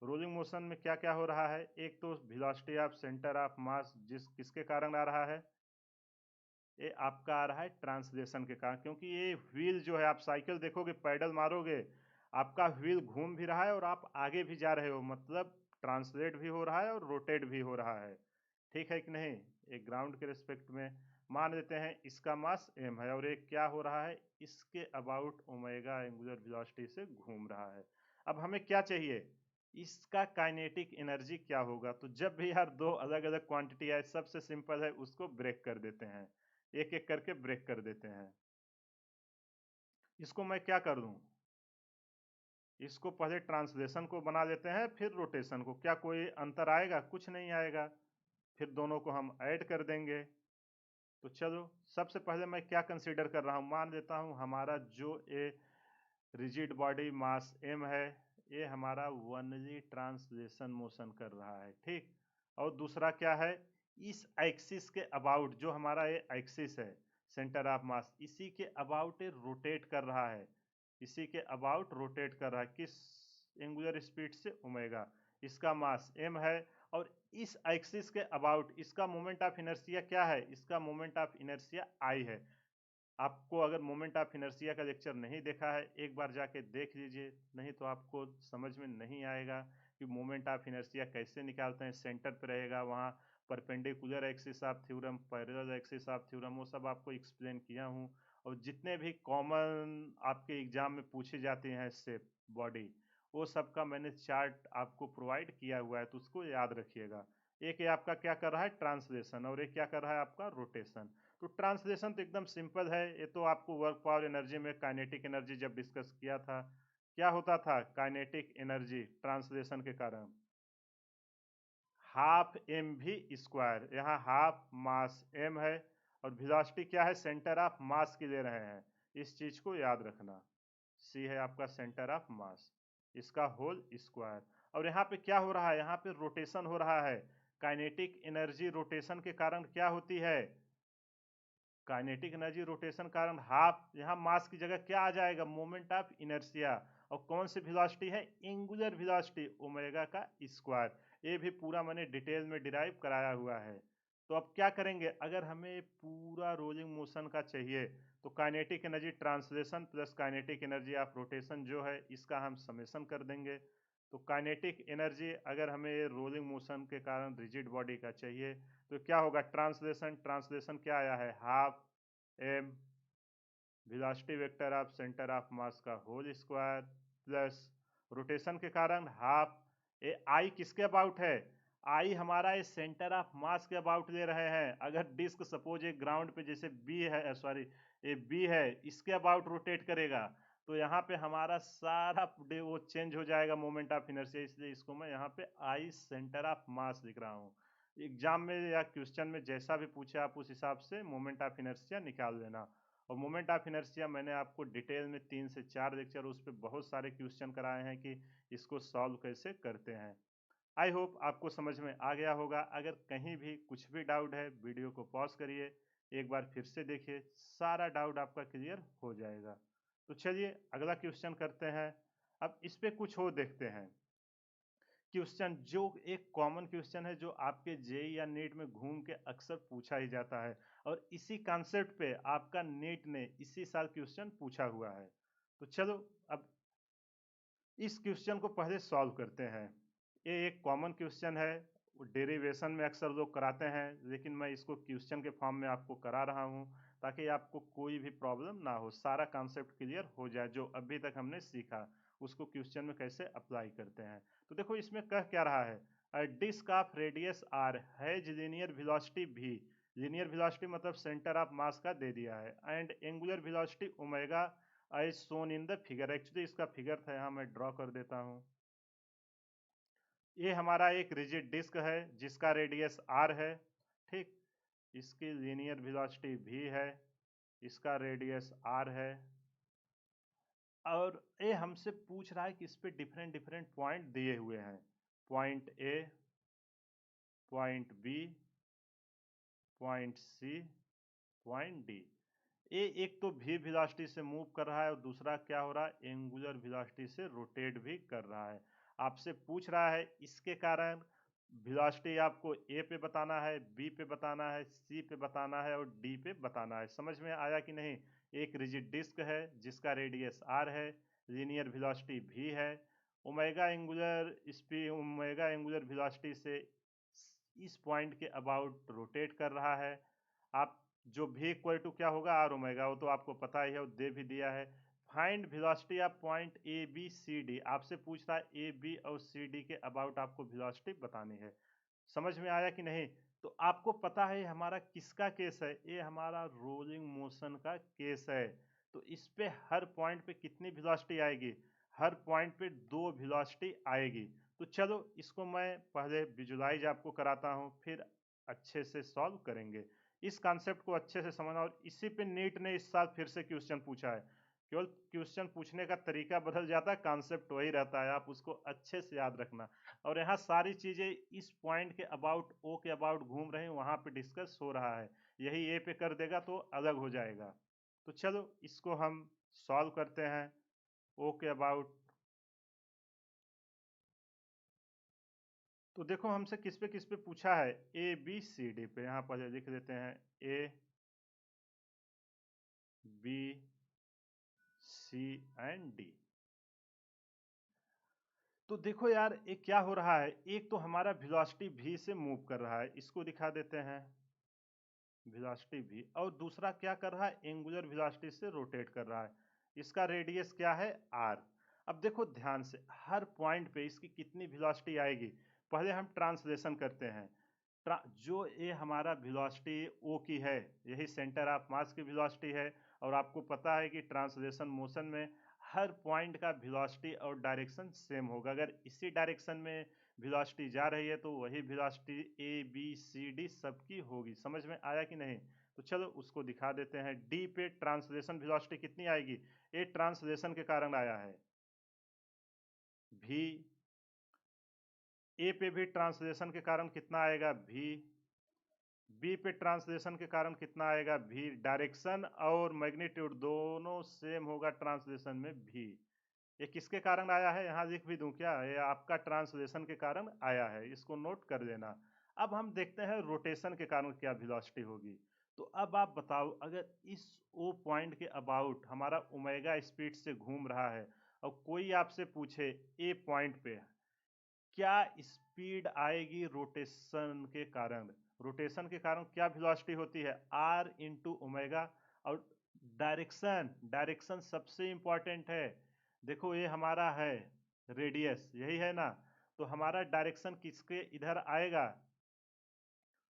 [SPEAKER 1] रोलिंग मोशन में क्या क्या हो रहा है, एक तो वेलोसिटी ऑफ सेंटर ऑफ मास जिस किसके कारण आ रहा है, ये आपका आ रहा है ट्रांसलेशन के कारण। क्योंकि ये व्हील जो है, आप साइकिल देखोगे, पैडल मारोगे, आपका व्हील घूम भी रहा है और आप आगे भी जा रहे हो, मतलब ट्रांसलेट भी हो रहा है और रोटेट भी हो रहा है। ठीक है कि नहीं। एक ग्राउंड के रिस्पेक्ट में मान लेते हैं इसका मास m है और एक क्या हो रहा है, इसके अबाउट ओमेगा एंगुलर वेलोसिटी से घूम रहा है। अब हमें क्या चाहिए, इसका काइनेटिक एनर्जी क्या होगा। तो जब भी यार दो अलग अलग क्वांटिटी आए, सबसे सिंपल है उसको ब्रेक कर देते हैं, एक एक करके ब्रेक कर देते हैं। इसको मैं क्या कर दूं, इसको पहले ट्रांसलेशन को बना लेते हैं, फिर रोटेशन को। क्या कोई अंतर आएगा, कुछ नहीं आएगा। फिर दोनों को हम ऐड कर देंगे। तो चलो सबसे पहले मैं क्या कंसीडर कर रहा हूं, मान लेता हूं हमारा जो a rigid body mass m है, ये हमारा वनली ट्रांसलेशन मोशन कर रहा है, ठीक। और दूसरा क्या है, इस एक्सिस के अबाउट, जो हमारा ये एक्सिस है सेंटर ऑफ मास, इसी के अबाउट ये रोटेट कर रहा है, इसी के अबाउट रोटेट कर रहा है। किस एंगुलर स्पीड से, ओमेगा। इसका मास m है और इस एक्सिस के अबाउट इसका मोमेंट ऑफ इनर्शिया क्या है, इसका मोमेंट ऑफ इनर्शिया I है। आपको अगर मोमेंट ऑफ इनर्शिया का लेक्चर नहीं देखा है, एक बार जाके देख लीजिए, नहीं तो आपको समझ में नहीं आएगा कि मोमेंट ऑफ इनर्शिया कैसे निकालते हैं। सेंटर पे रहेगा, वहाँ perpendicular axis of theorem, parallel axis of theorem, वो सब आपको एक्सप्लेन किया हूँ। और जितने भी कॉमन आपके एग्जाम में पूछे जाते हैं शेप बॉडी, वो सब का मैंने चार्ट आपको प्रोवाइड किया हुआ है, तो उसको याद रखिएगा। एक ये आपका क्या कर रहा है, ट्रांसलेशन, और एक क्या कर रहा है आपका, रोटेशन। तो ट्रांसलेशन तो एकदम सिंपल है, ये तो आपको वर्क पावर एनर्जी में काइनेटिक एनर्जी जब डिस्कस किया था, क्या होता था, काइनेटिक एनर्जी ट्रांसलेशन के कारण हाफ एम भी स्क्वायर, यहाँ हाफ मास m है और वेलोसिटी क्या है, सेंटर ऑफ मास की ले रहे हैं। इस चीज को याद रखना, c है आपका सेंटर ऑफ मास, इसका होल स्क्वायर। और यहाँ पे क्या हो रहा है, यहाँ पे रोटेशन हो रहा है। काइनेटिक एनर्जी रोटेशन के कारण क्या होती है, काइनेटिक एनर्जी रोटेशन कारण हाफ, यहाँ मास की जगह क्या आ जाएगा, मोमेंट ऑफ इनर्शिया। और कौन सी वेलोसिटी है, एंगुलर वेलोसिटी, ओमेगा का स्क्वायर। ये भी पूरा मैंने डिटेल में डिराइव कराया हुआ है। तो अब क्या करेंगे, अगर हमें पूरा रोलिंग मोशन का चाहिए, तो kinetic energy translation plus kinetic energy of rotation जो है, इसका हम समेशन कर देंगे। तो काइनेटिक एनर्जी अगर हमें रोलिंग मोशन के कारण रिजिड बॉडी का चाहिए, तो क्या होगा, ट्रांसलेशन, ट्रांसलेशन क्या आया है, half m velocity vector of centre of mass का होल स्क्वायर, प्लस रोटेशन के कारण हाफ, ए आई किसके अबाउट है, आई हमारा इस सेंटर ऑफ मास के अबाउट ले रहे हैं। अगर डिस्क सपोज एक ग्राउंड पे जैसे बी है, सॉरी ये बी है, इसके अबाउट रोटेट करेगा, तो यहाँ पे हमारा सारा वो चेंज हो जाएगा मोमेंट ऑफ इनर्शिया। इसलिए इसको मैं यहाँ पे आई सेंटर ऑफ मास लिख रहा हूँ। एग्जाम में या क्वेश्चन में जैसा भी पूछे, आप उस हिसाब से मोमेंट ऑफ इनर्शिया निकाल लेना। और मोमेंट ऑफ इनर्शिया मैंने आपको डिटेल में 3 से 4 लेक्चर उस पर बहुत सारे क्वेश्चन कराए हैं कि इसको सॉल्व कैसे करते हैं। आई होप आपको समझ में आ गया होगा। अगर कहीं भी कुछ भी डाउट है, वीडियो को पॉज करिए, एक बार फिर से देखिए, सारा डाउट आपका क्लियर हो जाएगा। तो चलिए अगला क्वेश्चन करते हैं। अब इस पे कुछ और देखते हैं क्वेश्चन, जो एक कॉमन क्वेश्चन है, जो आपके जेई या नीट में घूम के अक्सर पूछा ही जाता है, और इसी कॉन्सेप्ट पे आपका नीट ने इसी साल क्वेश्चन पूछा हुआ है। तो चलो अब इस क्वेश्चन को पहले सॉल्व करते हैं। ये एक कॉमन क्वेश्चन है, डेरिवेशन में अक्सर लोग कराते हैं, लेकिन मैं इसको क्वेश्चन के फॉर्म में आपको करा रहा हूँ ताकि आपको कोई भी प्रॉब्लम ना हो, सारा कॉन्सेप्ट क्लियर हो जाए जो अभी तक हमने सीखा उसको क्वेश्चन में कैसे अप्लाई करते हैं। तो देखो इसमें कह क्या रहा है, a disc of radius R has linear velocity भी, लीनियर वेलोसिटी मतलब सेंटर ऑफ मास का दे दिया है, and angular velocity omega as shown in the figure. Actually इसका फिगर था, यहाँ मैं ड्रॉ कर देता हूँ। ये हमारा एक रिजिड डिस्क है जिसका रेडियस आर है, ठीक। इसकी लीनियर वेलोसिटी भी है, इसका रेडियस आर है, और ये हमसे पूछ रहा है कि इस पे डिफरेंट डिफरेंट पॉइंट दिए हुए हैं, point A, point B, point C, point D. ये एक तो भी वेलोसिटी से मूव कर रहा है और दूसरा क्या हो रहा है, एंगुलर वेलोसिटी से रोटेट भी कर रहा है। आपसे पूछ रहा है इसके कारण वेलोसिटी आपको ए पे बताना है, बी पे बताना है, सी पे बताना है और डी पे बताना है। समझ में आया कि नहीं। एक रिजिड डिस्क है जिसका रेडियस आर है, लीनियर वेलोसिटी भी है, ओमेगा एंगुलर वेलोसिटी से इस पॉइंट के अबाउट रोटेट कर रहा है। आप जो भी इक्वल टू क्या होगा, आर ओमेगा, वो तो आपको पता ही है, वो दे भी दिया है। Find velocity of point A B C D, आपसे पूछ रहा है ए बी और सी डी के अबाउट आपको वेलोसिटी बतानी है। समझ में आया कि नहीं। तो आपको पता है हमारा किसका केस है, ये हमारा रोलिंग मोशन का केस है। तो इस पे हर पॉइंट पे कितनी वेलोसिटी आएगी, हर पॉइंट पे 2 वेलोसिटी आएगी। तो चलो इसको मैं पहले विजुलाइज आपको कराता हूँ, फिर अच्छे से सॉल्व करेंगे। इस कॉन्सेप्ट को अच्छे से समझना, और इसी पे नीट ने इस साल फिर से क्वेश्चन पूछा है। केवल क्वेश्चन पूछने का तरीका बदल जाता है, कॉन्सेप्ट वही रहता है, आप उसको अच्छे से याद रखना। और यहाँ सारी चीजें इस पॉइंट के अबाउट, ओ के अबाउट घूम रहे हैं, वहां पे डिस्कस हो रहा है। यही ए पे कर देगा तो अलग हो जाएगा। तो चलो इसको हम सॉल्व करते हैं। ओ के अबाउट, तो देखो हमसे किस पे पूछा है, ए बी सी डी पे। यहाँ पहले लिख देते हैं A B C and D. तो देखो यार ये क्या हो रहा है, एक तो हमारा वेलोसिटी भी से मूव कर रहा है, इसको दिखा देते हैं वेलोसिटी भी, और दूसरा क्या कर रहा है, एंगुलर वेलोसिटी से रोटेट कर रहा है। इसका रेडियस क्या है, आर। अब देखो ध्यान से, हर पॉइंट पे इसकी कितनी वेलोसिटी आएगी, पहले हम ट्रांसलेशन करते हैं। जो ये हमारा वेलोसिटी ओ की है, यही सेंटर ऑफ मास की वेलोसिटी है। और आपको पता है कि ट्रांसलेशन मोशन में हर पॉइंट का वेलोसिटी और डायरेक्शन सेम होगा। अगर इसी डायरेक्शन में वेलोसिटी जा रही है तो वही velocity A B C D सबकी होगी। समझ में आया कि नहीं। तो चलो उसको दिखा देते हैं। डी पे ट्रांसलेशन वेलोसिटी कितनी आएगी, ये ट्रांसलेशन के कारण आया है भी। ए पे भी ट्रांसलेशन के कारण कितना आएगा, भी। बी पे ट्रांसलेशन के कारण कितना आएगा, भी। डायरेक्शन और मैग्नीट्यूड दोनों सेम होगा ट्रांसलेशन में, भी। ये किसके कारण आया है, यहाँ लिख भी दूं क्या, ये आपका ट्रांसलेशन के कारण आया है, इसको नोट कर लेना। अब हम देखते हैं रोटेशन के कारण क्या वेलोसिटी होगी। तो अब आप बताओ, अगर इस ओ पॉइंट के अबाउट हमारा ओमेगा स्पीड से घूम रहा है, और कोई आपसे पूछे ए पॉइंट पे क्या स्पीड आएगी रोटेशन के कारण, रोटेशन के कारण क्या वेलोसिटी होती है, आर इंटू ओमेगा। और डायरेक्शन, डायरेक्शन सबसे इंपॉर्टेंट है। देखो ये हमारा है रेडियस, यही है ना। तो हमारा डायरेक्शन किसके इधर आएगा,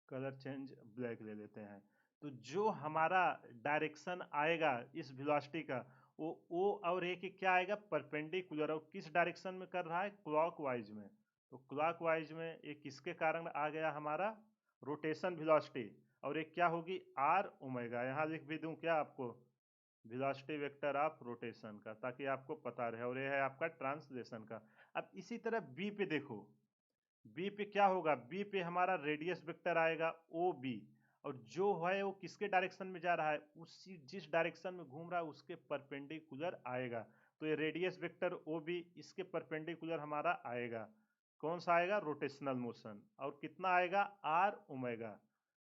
[SPEAKER 1] कलर चेंज ब्लैक ले लेते हैं। तो जो हमारा डायरेक्शन आएगा इस वेलोसिटी का, वो ओ और ए के क्या आएगा, परपेंडिकुलर। और किस डायरेक्शन में कर रहा है, क्लॉकवाइज में। तो क्लॉकवाइज में ये किसके कारण आ गया, हमारा रोटेशन वेलोसिटी। और एक क्या होगी, आर ओमेगा। यहाँ लिख भी दूं क्या आपको, वेलोसिटी वेक्टर ऑफ रोटेशन का, ताकि आपको पता रहे। और ये है आपका ट्रांसलेशन का। अब इसी तरह बी पे देखो, बी पे क्या होगा, बी पे हमारा रेडियस वेक्टर आएगा ओ बी। और जो है वो किसके डायरेक्शन में जा रहा है, उसी जिस डायरेक्शन में घूम रहा है उसके परपेंडिकुलर आएगा। तो ये रेडियस वेक्टर ओ बी इसके परपेंडिकुलर हमारा आएगा। कौन सा आएगा, रोटेशनल मोशन। और कितना आएगा, आर ओमेगा।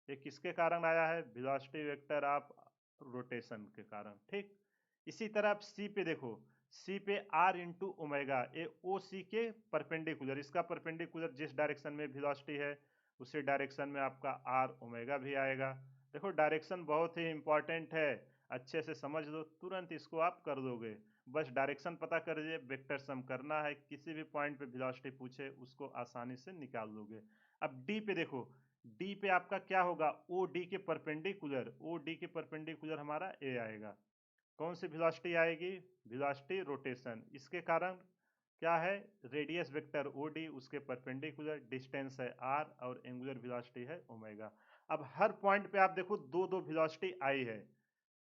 [SPEAKER 1] ये किसके कारण आया है, वेलोसिटी वेक्टर ऑफ रोटेशन के कारण, ठीक। इसी तरह आप सी पे देखो, सी पे आर इंटू ओमेगा, ये ओ सी के परपेंडिकुलर, इसका परपेंडिकुलर जिस डायरेक्शन में वेलोसिटी है उसी डायरेक्शन में आपका आर ओमेगा भी आएगा। देखो डायरेक्शन बहुत ही इंपॉर्टेंट है, अच्छे से समझ लो, तुरंत इसको आप कर दोगे। बस डायरेक्शन पता कर लीजिए, वेक्टर सम करना है, किसी भी पॉइंट पे वेलोसिटी पूछे उसको आसानी से निकाल लोगे। अब डी पे देखो, डी पे आपका क्या होगा, ओ डी के परपेंडिकुलर, ओ डी के परपेंडिकुलर हमारा ए आएगा। कौन सी वेलोसिटी आएगी, वेलोसिटी रोटेशन, इसके कारण क्या है, रेडियस वेक्टर ओ डी, उसके परपेंडिकुलर डिस्टेंस है आर और एंगुलर वेलोसिटी है ओमेगा। अब हर पॉइंट पे आप देखो दो दो वेलोसिटी आई है,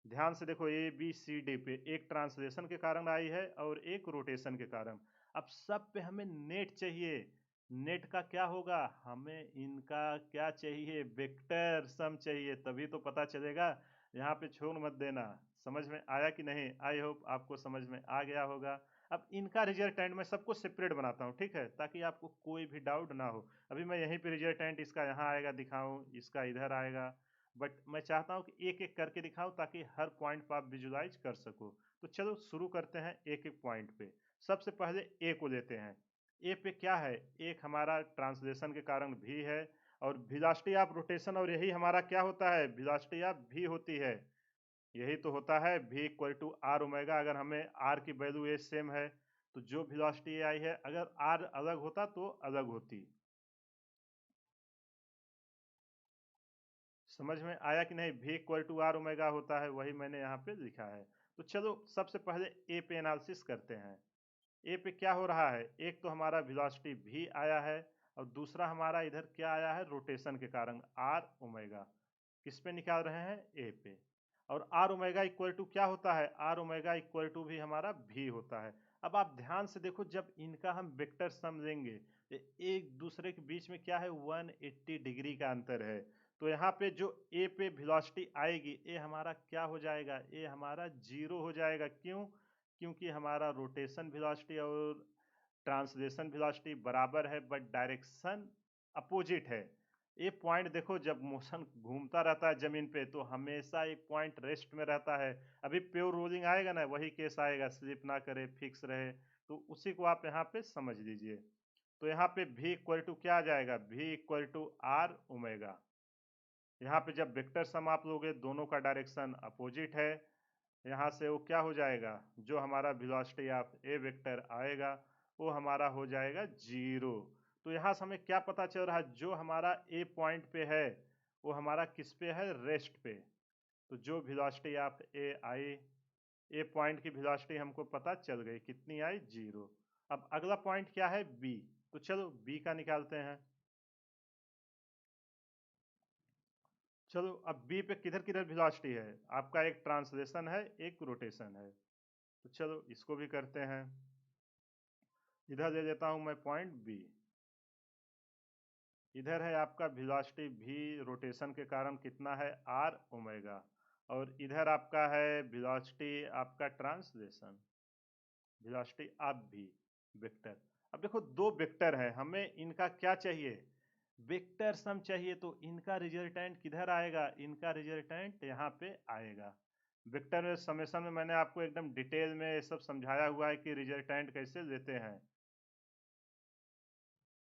[SPEAKER 1] ध्यान से देखो ए बी सी डी पे, एक ट्रांसलेशन के कारण आई है और एक रोटेशन के कारण। अब सब पे हमें नेट चाहिए, नेट का क्या होगा, हमें इनका क्या चाहिए, वेक्टर सम चाहिए, तभी तो पता चलेगा। यहाँ पे छोड़ मत देना। समझ में आया कि नहीं, आई होप आपको समझ में आ गया होगा। अब इनका रिजल्टेंट मैं सबको सेपरेट बनाता हूँ, ठीक है, ताकि आपको कोई भी डाउट ना हो। अभी मैं यहीं पे रिजल्टेंट इसका यहाँ आएगा दिखाऊं, इसका इधर आएगा, बट मैं चाहता हूँ कि एक एक करके दिखाऊं ताकि हर पॉइंट पर आप विजुलाइज कर सको। तो चलो शुरू करते हैं एक एक पॉइंट पे। सबसे पहले ए को लेते हैं। ए पे क्या है, एक हमारा ट्रांसलेशन के कारण भी है, और वेलोसिटी ऑफ रोटेशन, और यही हमारा क्या होता है, वेलोसिटी ऑफ भी होती है, यही तो होता है v equal to R omega. अगर हमें r की वैल्यू ए सेम है तो जो वेलोसिटी आई है, अगर r अलग होता तो अलग होती। समझ में आया कि नहीं, v equal to R omega होता है, वही मैंने यहाँ पे लिखा है। तो चलो सबसे पहले ए पे एनालिसिस करते हैं। ए पे क्या हो रहा है, एक तो हमारा वेलोसिटी v आया है, और दूसरा हमारा इधर क्या आया है, रोटेशन के कारण आर ओमेगा। किस पे निकाल रहे हैं, ए पे। और आर ओमेगा इक्वल टू क्या होता है, आर ओमेगा इक्वल टू भी हमारा भी होता है। अब आप ध्यान से देखो, जब इनका हम वेक्टर सम लेंगे तो एक दूसरे के बीच में क्या है, 180 डिग्री का अंतर है। तो यहाँ पे जो ए पे वेलोसिटी आएगी, ए हमारा क्या हो जाएगा, ए हमारा जीरो हो जाएगा। क्यों, क्योंकि हमारा रोटेशन वेलोसिटी और ट्रांसलेशन वेलोसिटी बराबर है, बट डायरेक्शन अपोजिट है। ये पॉइंट देखो, जब मोशन घूमता रहता है जमीन पे तो हमेशा एक पॉइंट रेस्ट में रहता है। अभी प्योर रोलिंग आएगा ना, वही केस आएगा, स्लिप ना करे, फिक्स रहे, तो उसी को आप यहाँ पे समझ लीजिए। तो यहाँ पे v इक्वल टू क्या आ जाएगा, v equal to R omega. यहाँ पे जब वेक्टर सम आप लोगे, दोनों का डायरेक्शन अपोजिट है, यहाँ से वो क्या हो जाएगा, जो हमारा वेलोसिटी ऑफ ए वेक्टर आएगा वो हमारा हो जाएगा जीरो। तो यहाँ से हमें क्या पता चल रहा है, जो हमारा ए पॉइंट पे है वो हमारा किस पे है, रेस्ट पे। तो जो velocity of A I, A point की वेलोसिटी हमको पता चल गई, कितनी आई, जीरो। अब अगला पॉइंट क्या है, बी। तो चलो बी का निकालते हैं। चलो अब बी पे किधर किधर वेलोसिटी है, आपका एक ट्रांसलेशन है, एक रोटेशन है। तो चलो इसको भी करते हैं। इधर ले लेता हूं मैं पॉइंट बी। इधर है आपका वेलोसिटी भी, रोटेशन के कारण कितना है, आर ओमेगा। और इधर आपका है वेलोसिटी आपका ट्रांसलेशन, वेलोसिटी आप भी, वेक्टर। अब देखो दो वेक्टर है, हमें इनका क्या चाहिए, वेक्टर सम चाहिए। तो इनका रिजल्टेंट किधर आएगा, इनका रिजल्टेंट यहाँ पे आएगा। वेक्टर समेशन में मैंने आपको एकदम डिटेल में ये सब समझाया हुआ है कि रिजल्टेंट कैसे लेते हैं,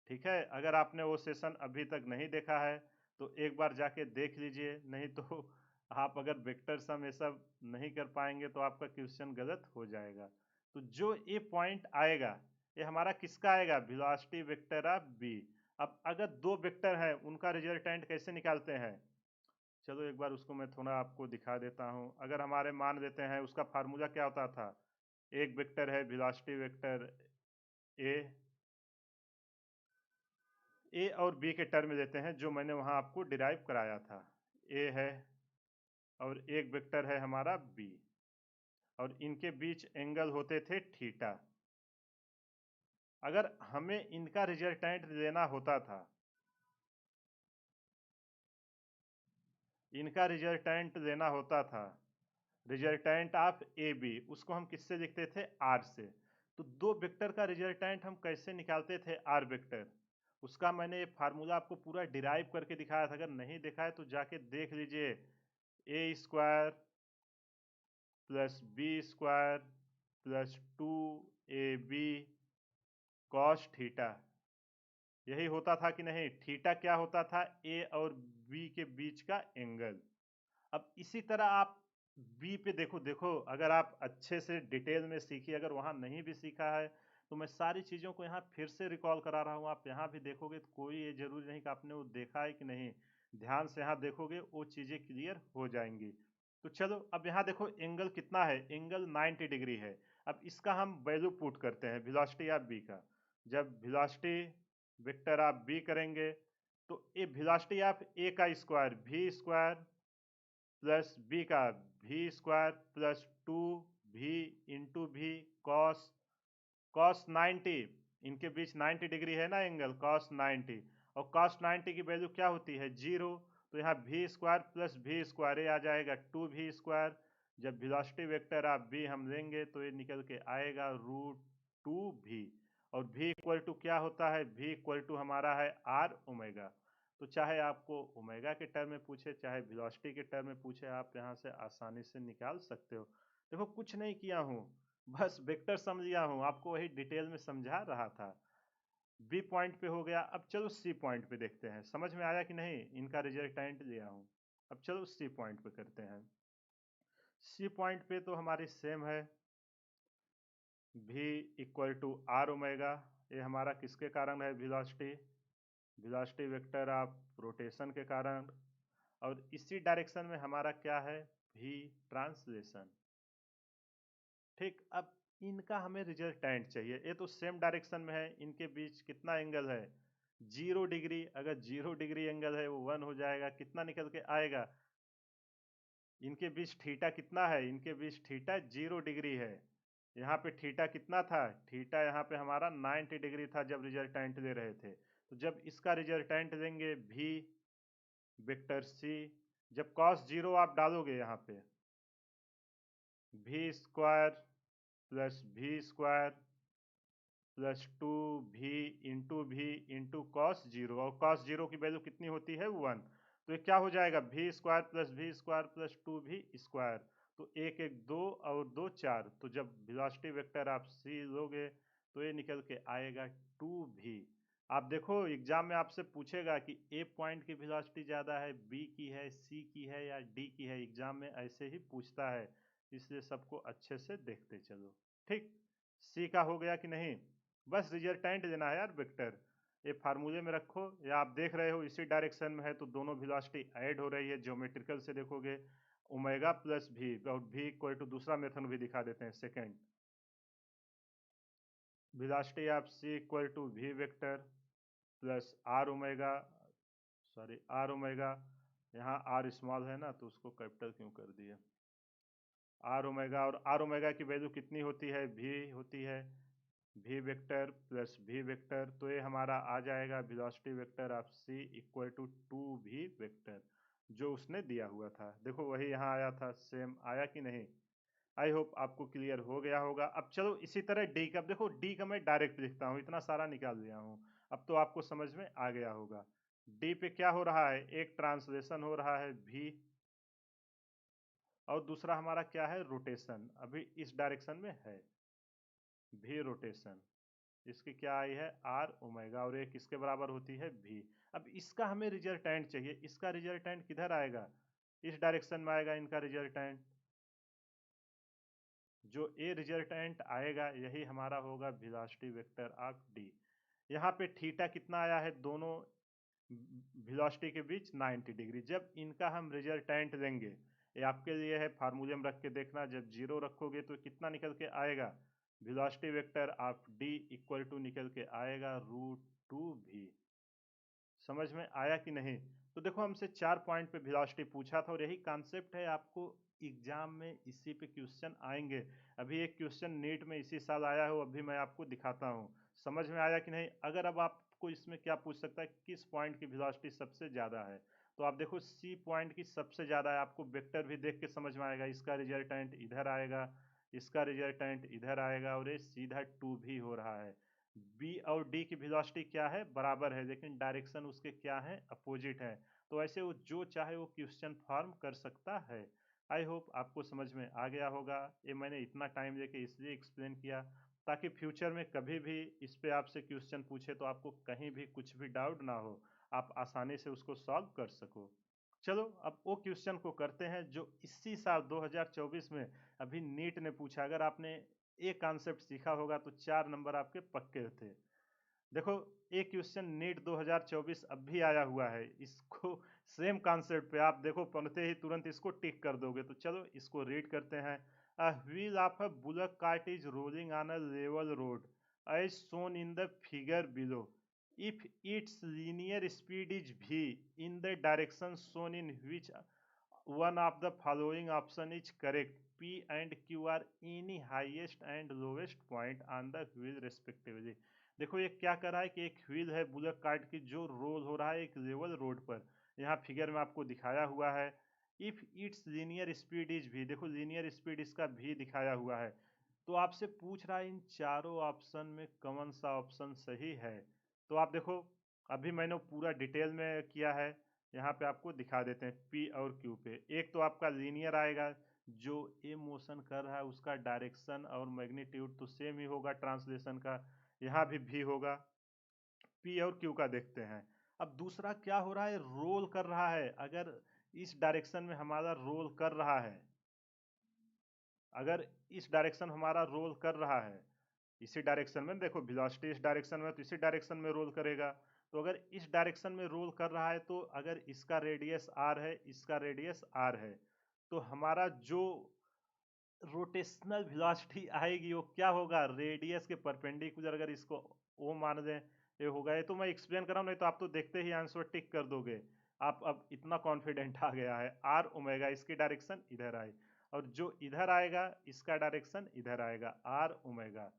[SPEAKER 1] ठीक है। अगर आपने वो सेशन अभी तक नहीं देखा है तो एक बार जाके देख लीजिए, नहीं तो आप अगर वेक्टर सम ये सब नहीं कर पाएंगे तो आपका क्वेश्चन गलत हो जाएगा। तो जो ये पॉइंट आएगा ये हमारा किसका आएगा, वेलोसिटी वेक्टर ऑफ बी। अब अगर दो वेक्टर हैं उनका रिजल्टेंट कैसे निकालते हैं, चलो एक बार उसको मैं थोड़ा आपको दिखा देता हूँ। अगर हमारे मान लेते हैं उसका फार्मूला क्या होता था, एक वेक्टर है वेलोसिटी वेक्टर ए, ए और बी के टर्म लेते हैं जो मैंने वहां आपको डिराइव कराया था। ए है और एक वेक्टर है हमारा बी, और इनके बीच एंगल होते थे थीटा। अगर हमें इनका रिजल्टेंट लेना होता था, इनका रिजल्टेंट लेना होता था, रिजल्टेंट ऑफ ए बी, उसको हम किससे लिखते थे, आर से। तो दो वेक्टर का रिजल्टेंट हम कैसे निकालते थे, आर वेक्टर, उसका मैंने ये फार्मूला आपको पूरा डिराइव करके दिखाया था। अगर नहीं देखा है तो जाके देख लीजिए। A square plus b square plus 2ab cos theta, यही होता था कि नहीं? थीटा क्या होता था? ए और बी के बीच का एंगल। अब इसी तरह आप बी पे देखो, अगर आप अच्छे से डिटेल में सीखिए, अगर वहाँ नहीं भी सीखा है तो मैं सारी चीज़ों को यहाँ फिर से रिकॉल करा रहा हूँ। आप यहाँ भी देखोगे तो कोई ये जरूरी नहीं कि आपने वो देखा है कि नहीं, ध्यान से यहाँ देखोगे वो चीज़ें क्लियर हो जाएंगी। तो चलो अब यहाँ देखो एंगल कितना है, एंगल 90 डिग्री है। अब इसका हम वैल्यू पुट करते हैं वेलोसिटी ऑफ बी का। जब वेलोसिटी वेक्टर आप बी करेंगे तो ये वेलोसिटी ऑफ ए का square v square plus b का v square plus 2v into v cos cos 90, इनके बीच 90 डिग्री है ना एंगल, कॉस 90, और कॉस 90 की वैल्यू क्या होती है? 0। तो यहाँ V square plus V square ये आ जाएगा 2v स्क्वायर। जब वेलोसिटी वेक्टर आप v हम लेंगे तो ये निकल के आएगा √2v, और v इक्वल टू क्या होता है? v इक्वल टू हमारा है आर ओमेगा। तो चाहे आपको ओमेगा के टर्म में पूछे चाहे वेलोसिटी के टर्म में पूछे, आप यहाँ से आसानी से निकाल सकते हो। देखो कुछ नहीं किया हूँ, बस वेक्टर समझिया हूँ, आपको वही डिटेल में समझा रहा था। बी पॉइंट पे हो गया। अब चलो सी पॉइंट पे देखते हैं, समझ में आया कि नहीं? इनका रिजल्टेंट लिया हूँ। अब चलो सी पॉइंट पे करते हैं। सी पॉइंट पे तो हमारी सेम है, भी इक्वल टू आर ओमेगा। ये हमारा किसके कारण है? Velocity, velocity vector of rotation के कारण। और इसी डायरेक्शन में हमारा क्या है? भी ट्रांसलेशन। ठीक, अब इनका हमें रिजल्टेंट चाहिए। ये तो सेम डायरेक्शन में है, इनके बीच कितना एंगल है? 0 डिग्री। अगर 0 डिग्री एंगल है वो 1 हो जाएगा, कितना निकल के आएगा? इनके बीच थीटा कितना है? इनके बीच थीटा 0 डिग्री है। यहाँ पे थीटा कितना था? थीटा यहाँ पे हमारा 90 डिग्री था जब रिजल्टेंट ले रहे थे। तो जब इसका रिजल्टेंट लेंगे भी वेक्टर सी, जब cos 0 आप डालोगे यहाँ पे, भी स्क्वायर प्लस भी स्क्वायर प्लस 2v इंटू भी इंटू कॉस 0, और कॉस 0 की वैल्यू कितनी होती है? 1। तो ये क्या हो जाएगा? भी स्क्वायर प्लस 2v स्क्वायर। तो एक एक दो और दो चार, तो जब वेलोसिटी वेक्टर आप सी लोगे तो ये निकल के आएगा 2v। आप देखो एग्जाम में आपसे पूछेगा कि ए पॉइंट की वेलोसिटी ज़्यादा है, बी की है, सी की है या डी की है, एग्जाम में ऐसे ही पूछता है, इसलिए सबको अच्छे से देखते चलो। ठीक, सी का हो गया कि नहीं? बस रिजल्टेंट देना है यार वेक्टर, ये फार्मूले में रखो, या आप देख रहे हो इसी डायरेक्शन में है तो दोनों वेलोसिटी ऐड हो रही है। ज्योमेट्रिकल से देखोगे ओमेगा प्लस भी, और भी इक्वल टू दूसरा मेथड भी दिखा देते हैं second, velocity of C equal to V vector plus R omega, sorry R omega, यहाँ आर स्मॉल है ना तो उसको कैपिटल क्यों कर दिए? आर ओमेगा, और आर ओमेगा की वैल्यू कितनी होती है? भी होती है भी वेक्टर प्लस भी वेक्टर। तो ये हमारा आ जाएगा velocity vector of C equal to 2v vector, जो उसने दिया हुआ था। देखो वही यहाँ आया था, सेम आया कि नहीं? आई होप आपको क्लियर हो गया होगा। अब चलो इसी तरह डी का, अब देखो डी का मैं डायरेक्ट लिखता हूँ, इतना सारा निकाल लिया हूँ, अब तो आपको समझ में आ गया होगा। डी पे क्या हो रहा है? एक ट्रांसलेशन हो रहा है भी, और दूसरा हमारा क्या है? रोटेशन, अभी इस डायरेक्शन में है भी रोटेशन। इसकी क्या आई है? आर ओमेगा, और ये किसके बराबर होती है? भी। अब इसका हमें रिजल्टेंट चाहिए, इसका रिजल्टेंट किधर आएगा? इस डायरेक्शन में आएगा इनका रिजल्टेंट। जो ए रिजल्टेंट आएगा यही हमारा होगा वेलोसिटी वेक्टर ऑफ डी। यहाँ पे थीटा कितना आया है? दोनों वेलोसिटी के बीच 90 डिग्री। जब इनका हम रिजल्टेंट लेंगे, ये आपके लिए है, फार्मूले में रख के देखना, जब 0 रखोगे तो कितना निकल के आएगा? Velocity vector of D equal to निकल के आएगा √2v। समझ में आया कि नहीं? तो देखो हमसे 4 पॉइंट पे वेलोसिटी पूछा था, और यही कॉन्सेप्ट है, आपको एग्जाम में इसी पे क्वेश्चन आएंगे। अभी एक क्वेश्चन नीट में इसी साल आया हो, अभी मैं आपको दिखाता हूँ। समझ में आया कि नहीं? अगर अब आपको इसमें क्या पूछ सकता है, किस पॉइंट की वेलोसिटी सबसे ज़्यादा है, तो आप देखो सी पॉइंट की सबसे ज़्यादा है। आपको वेक्टर भी देख के समझ में आएगा, इसका रिजल्टेंट इधर आएगा, इसका रिजल्टेंट इधर आएगा, और ये सीधा 2 भी हो रहा है। बी और डी की वेलोसिटी क्या है? बराबर है, लेकिन डायरेक्शन उसके क्या है? अपोजिट है। तो ऐसे वो जो चाहे वो क्वेश्चन फॉर्म कर सकता है। आई होप आपको समझ में आ गया होगा। ये मैंने इतना टाइम लेके इसलिए एक्सप्लेन किया ताकि फ्यूचर में कभी भी इस पे आपसे क्वेश्चन पूछे तो आपको कहीं भी कुछ भी डाउट ना हो, आप आसानी से उसको सॉल्व कर सको। चलो अब वो क्वेश्चन को करते हैं जो इसी साल 2024 में अभी नीट ने पूछा। अगर आपने एक कॉन्सेप्ट सीखा होगा तो 4 नंबर आपके पक्के थे। देखो, एक क्वेश्चन नीट 2024 अब भी आया हुआ है, इसको सेम कॉन्सेप्ट पे आप देखो पढ़ते ही तुरंत इसको टिक कर दोगे। तो चलो इसको रीड करते हैं। A wheel of a bullock cart is rolling on a level road as shown in the figure below. If its linear speed is v in the direction shown in which one of the following option is correct, p and q are any highest and lowest point on the wheel respectively। देखो ये क्या कर रहा है कि एक wheel है bullock cart की जो रोल हो रहा है एक लेवल रोड पर। यहाँ फिगर में आपको दिखाया हुआ है। If its linear speed is भी, देखो लीनियर स्पीड इसका भी दिखाया हुआ है। तो आपसे पूछ रहा है इन चारों ऑप्शन में कौन सा ऑप्शन सही है। तो आप देखो अभी मैंने पूरा डिटेल में किया है, यहाँ पे आपको दिखा देते हैं पी और क्यू पे। एक तो आपका लीनियर आएगा, जो ए मोशन कर रहा है उसका डायरेक्शन और मैग्नीट्यूड तो सेम ही होगा ट्रांसलेशन का, यहाँ भी v होगा। पी और क्यू का देखते हैं। अब दूसरा क्या हो रहा है, रोल कर रहा है। अगर इस डायरेक्शन में हमारा रोल कर रहा है, अगर इस डायरेक्शन हमारा रोल कर रहा है, इसी डायरेक्शन में देखो वेलोसिटी इस डायरेक्शन में तो इसी डायरेक्शन में रोल करेगा। तो अगर इस डायरेक्शन में रोल कर रहा है तो अगर इसका रेडियस r है, इसका रेडियस r है, तो हमारा जो रोटेशनल वेलोसिटी आएगी वो क्या होगा, रेडियस के परपेंडिकुलर। अगर इसको ओ मान दें, ये होगा। ये तो मैं एक्सप्लेन कर रहा हूँ, नहीं तो आप तो देखते ही आंसर टिक कर दोगे। आप अब इतना कॉन्फिडेंट आ गया है। आर ओमेगा इसकी डायरेक्शन इधर आए, और जो इधर आएगा इसका डायरेक्शन इधर आएगा, आर ओमेगा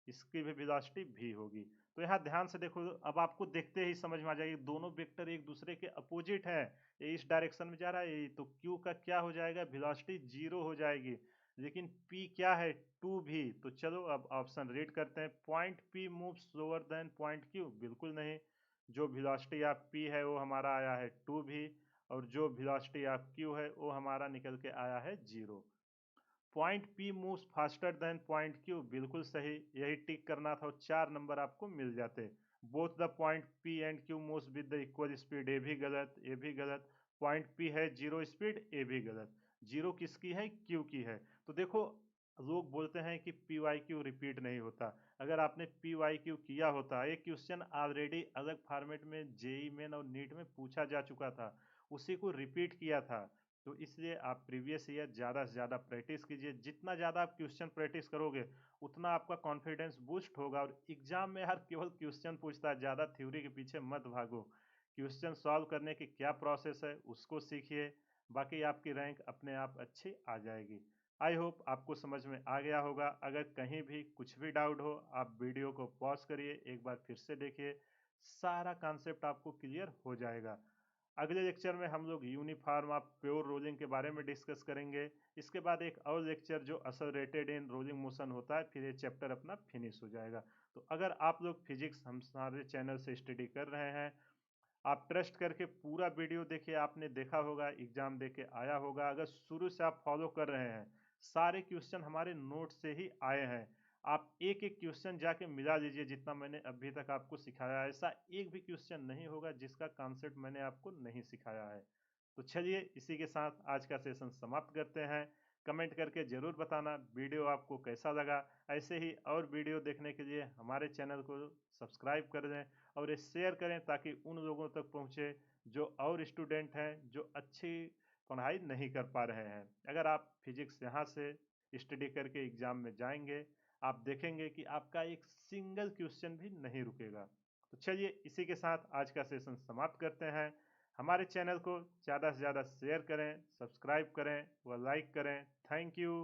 [SPEAKER 1] इसकी भी वेलोसिटी भी होगी। तो यहाँ ध्यान से देखो, अब आपको देखते ही समझ में आ जाएगी दोनों वेक्टर एक दूसरे के अपोजिट हैं। ये इस डायरेक्शन में जा रहा है, तो क्यू का क्या हो जाएगा, वेलोसिटी 0 हो जाएगी। लेकिन P क्या है, 2v। तो चलो अब ऑप्शन रीड करते हैं। Point P move slower then point Q, बिल्कुल नहीं। जो वेलोसिटी ऑफ P है वो हमारा आया है 2v, और जो वेलोसिटी ऑफ Q है वो हमारा निकल के आया है 0। Point P moves faster than point Q, बिल्कुल सही, यही टिक करना था और 4 नंबर आपको मिल जाते। Both the point P and Q moves with the equal speed, ये भी गलत, ये भी गलत। पॉइंट P है 0 स्पीड, ये भी गलत। 0 किसकी है, Q की है। तो देखो लोग बोलते हैं कि PYQ रिपीट नहीं होता। अगर आपने PYQ किया होता, ये क्वेश्चन ऑलरेडी अलग फॉर्मेट में जेई मेन और नीट में पूछा जा चुका था, उसी को रिपीट किया था। तो इसलिए आप प्रीवियस ईयर ज़्यादा से ज़्यादा प्रैक्टिस कीजिए। जितना ज़्यादा आप क्वेश्चन प्रैक्टिस करोगे उतना आपका कॉन्फिडेंस बूस्ट होगा। और एग्जाम में हर केवल क्वेश्चन पूछता है, ज़्यादा थ्योरी के पीछे मत भागो। क्वेश्चन सॉल्व करने की क्या प्रोसेस है उसको सीखिए, बाकी आपकी रैंक अपने आप अच्छी आ जाएगी। आई होप आपको समझ में आ गया होगा। अगर कहीं भी कुछ भी डाउट हो आप वीडियो को पॉज करिए, एक बार फिर से देखिए, सारा कॉन्सेप्ट आपको क्लियर हो जाएगा। अगले लेक्चर में हम लोग यूनिफॉर्म ऑफ प्योर रोलिंग के बारे में डिस्कस करेंगे। इसके बाद एक और लेक्चर जो असोरेटेड इन रोलिंग मोशन होता है, फिर ये चैप्टर अपना फिनिश हो जाएगा। तो अगर आप लोग फिजिक्स हमारे चैनल से स्टडी कर रहे हैं, आप ट्रस्ट करके पूरा वीडियो देखिए। आपने देखा होगा, एग्जाम दे के आया होगा। अगर शुरू से आप फॉलो कर रहे हैं, सारे क्वेश्चन हमारे नोट से ही आए हैं। आप एक एक क्वेश्चन जाके मिला लीजिए, जितना मैंने अभी तक आपको सिखाया है ऐसा एक भी क्वेश्चन नहीं होगा जिसका कॉन्सेप्ट मैंने आपको नहीं सिखाया है। तो चलिए इसी के साथ आज का सेशन समाप्त करते हैं। कमेंट करके ज़रूर बताना वीडियो आपको कैसा लगा। ऐसे ही और वीडियो देखने के लिए हमारे चैनल को सब्सक्राइब कर दें और ये शेयर करें ताकि उन लोगों तक पहुंचे जो और स्टूडेंट हैं जो अच्छी पढ़ाई नहीं कर पा रहे हैं। अगर आप फिजिक्स यहाँ से स्टडी करके एग्ज़ाम में जाएंगे, आप देखेंगे कि आपका एक सिंगल क्वेश्चन भी नहीं रुकेगा। तो चलिए इसी के साथ आज का सेशन समाप्त करते हैं। हमारे चैनल को ज़्यादा से ज़्यादा शेयर करें, सब्सक्राइब करें व लाइक करें। Thank you.